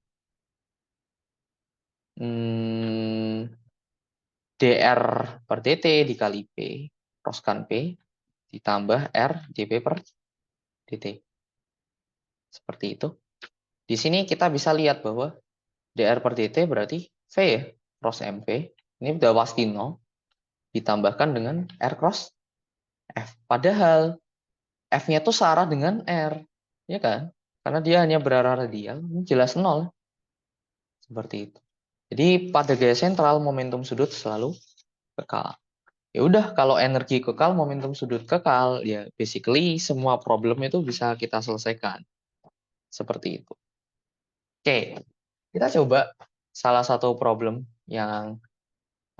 DR per dt dikali P, roskan P, ditambah R dP per dt. Seperti itu. Di sini kita bisa lihat bahwa DR per dt berarti V ya, cross MP. Ini udah pasti 0. Ditambahkan dengan R cross F. Padahal F-nya tuh searah dengan R. Ya kan? Karena dia hanya berarah radial. Ini jelas 0. Seperti itu. Jadi pada gaya sentral momentum sudut selalu kekal. Ya udah, kalau energi kekal, momentum sudut kekal, ya basically semua problem itu bisa kita selesaikan. Seperti itu. Oke, kita coba salah satu problem yang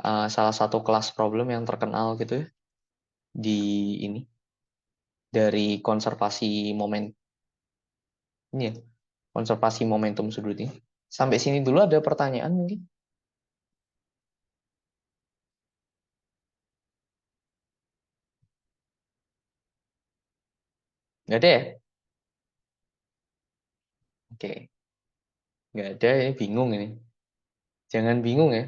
salah satu kelas problem yang terkenal gitu ya di ini dari konservasi momen ini ya, konservasi momentum sudut ini. Sampai sini dulu ada pertanyaan mungkin? Nggak ada ya? Oke, nggak ada ya, bingung ini. Jangan bingung ya.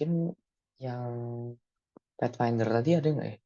Mungkin yang Pathfinder tadi ada nggak ya?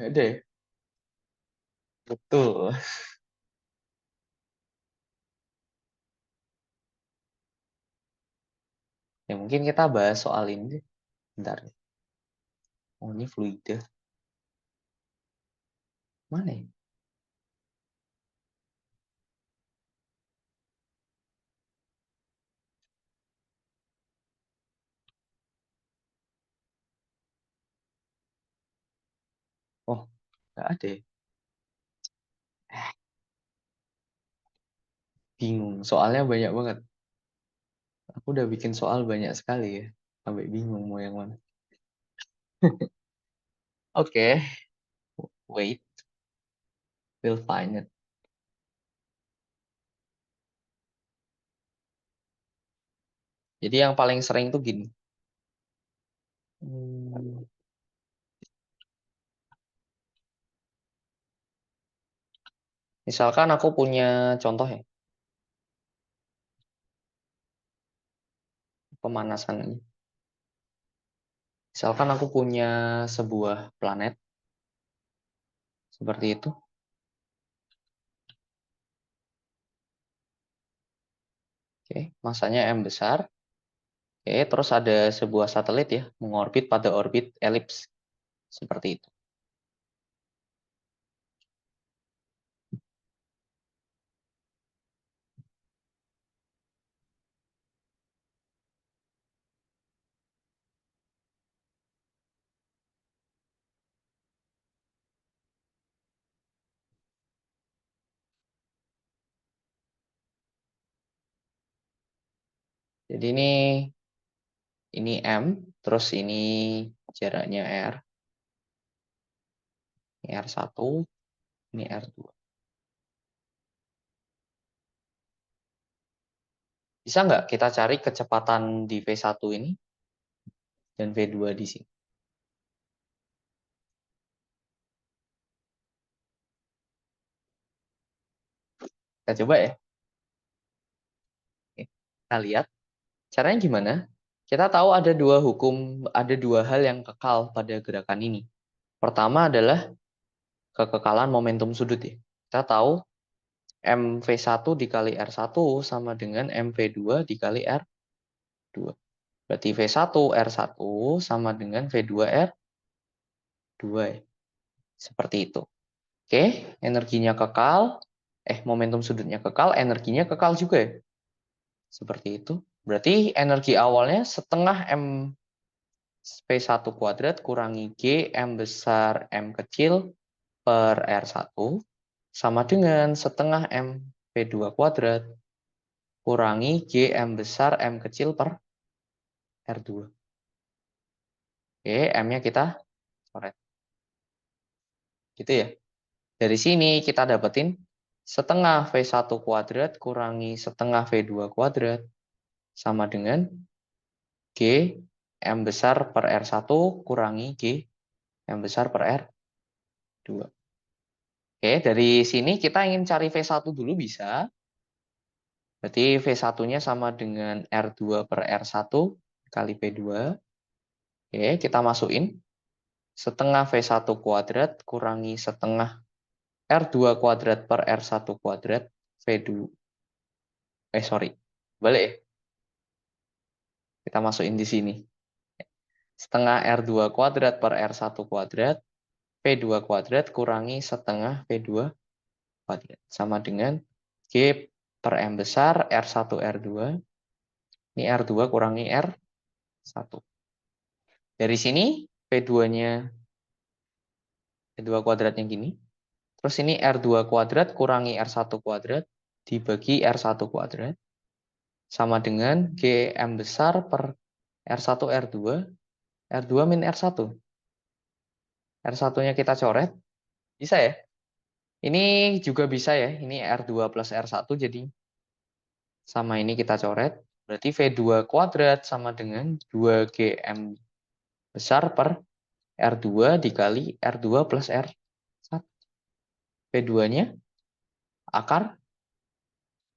Nggak ada ya? Betul. Ya mungkin kita bahas soal ini deh. Bentar. Oh ini fluida. Mana ya? Oh, nggak ada ya? Bingung. Soalnya banyak banget. Aku udah bikin soal banyak sekali ya. Sampai bingung mau yang mana. Oke, wait. We'll find it. Jadi yang paling sering tuh gini. Hmm, Misalkan aku punya contoh ya. Pemanasan ini. Misalkan aku punya sebuah planet. Seperti itu. Oke, masanya M besar. Oke, terus ada sebuah satelit ya, mengorbit pada orbit elips. Seperti itu. Jadi ini M, terus ini jaraknya R. Ini R1, ini R2. Bisa nggak kita cari kecepatan di V1 ini dan V2 di sini? Kita coba ya. Oke, kita lihat. Caranya gimana? Kita tahu ada dua hukum, ada dua hal yang kekal pada gerakan ini. Pertama adalah kekekalan momentum sudut ya. Kita tahu MV1 dikali R1 sama dengan MV2 dikali R2. Berarti V1 R1 sama dengan V2 R2 ya. Seperti itu. Oke, energinya kekal. Momentum sudutnya kekal, energinya kekal juga ya. Seperti itu. Berarti energi awalnya setengah M V1 kuadrat kurangi G M besar M kecil per R1 sama dengan setengah M V2 kuadrat kurangi G M besar M kecil per R2. Oke, M-nya kita coret. Gitu ya. Dari sini kita dapetin setengah V1 kuadrat kurangi setengah V2 kuadrat sama dengan G M besar per R1 kurangi G M besar per R2. Oke, dari sini kita ingin cari V1 dulu bisa. Berarti V1-nya sama dengan R2 per R1 kali P2. Oke, kita masukin setengah V1 kuadrat kurangi setengah R2 kuadrat per R1 kuadrat V2. Sorry. Balik ya. Kita masukin di sini. Setengah R2 kuadrat per R1 kuadrat V2 kuadrat kurangi setengah V2 kuadrat. Sama dengan G per M besar R1 R2. Ini R2 kurangi R1. Dari sini P2-nya V2 kuadratnya gini. Terus ini R2 kuadrat kurangi R1 kuadrat dibagi R1 kuadrat. Sama dengan GM besar per R1 R2. R2 min R1. R1-nya kita coret. Bisa ya? Ini juga bisa ya. Ini R2 plus R1. Jadi sama ini kita coret. Berarti V2 kuadrat sama dengan 2GM besar per R2 dikali R2 plus R1. V2-nya akar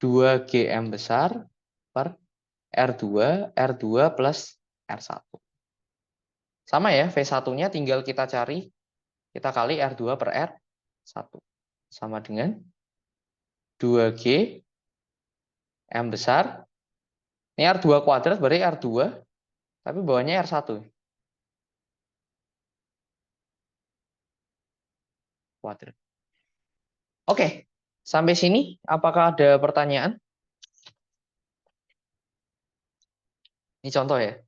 2GM besar per R2 plus R1. Sama ya, V1-nya tinggal kita cari Kita kali R2 per R1. Sama dengan 2G M besar. Ini R2 kuadrat berarti R2, tapi bawahnya R1 kuadrat. Oke, sampai sini apakah ada pertanyaan? Ini contoh ya.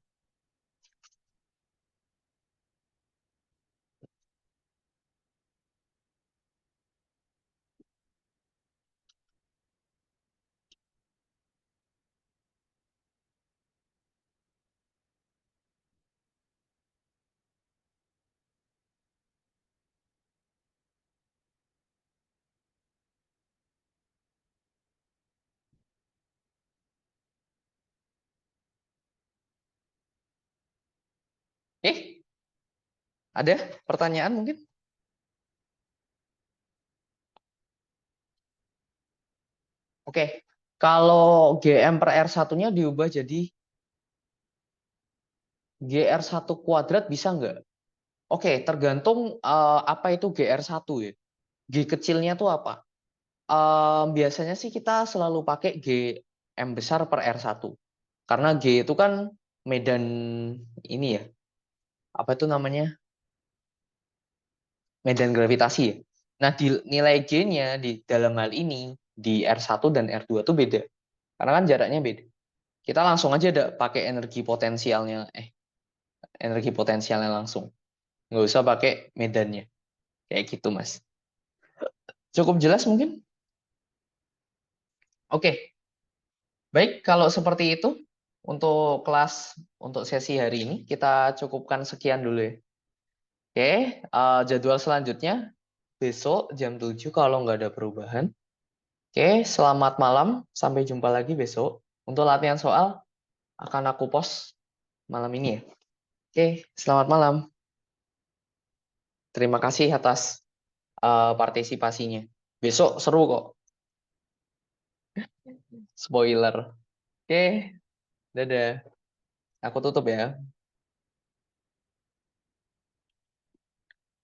Ada pertanyaan mungkin? Oke, kalau GM per R1-nya diubah jadi GR1 kuadrat bisa nggak? Oke, tergantung apa itu GR1 ya. G kecilnya tuh apa? Biasanya sih kita selalu pakai G M besar per R1. Karena G itu kan medan ini ya. Apa itu namanya? Medan gravitasi ya. Nah, nilai G-nya di dalam hal ini di R1 dan R2 tuh beda. Karena kan jaraknya beda. Kita langsung aja pakai energi potensialnya langsung. Nggak usah pakai medannya. Kayak gitu, Mas. Cukup jelas mungkin? Oke, baik. Kalau seperti itu, untuk sesi hari ini, kita cukupkan sekian dulu ya. Oke, jadwal selanjutnya besok jam 7 kalau nggak ada perubahan. Oke, selamat malam. Sampai jumpa lagi besok. Untuk latihan soal, akan aku post malam ini ya. Oke, selamat malam. Terima kasih atas partisipasinya. Besok seru kok. Spoiler. Oke, dadah. Aku tutup ya.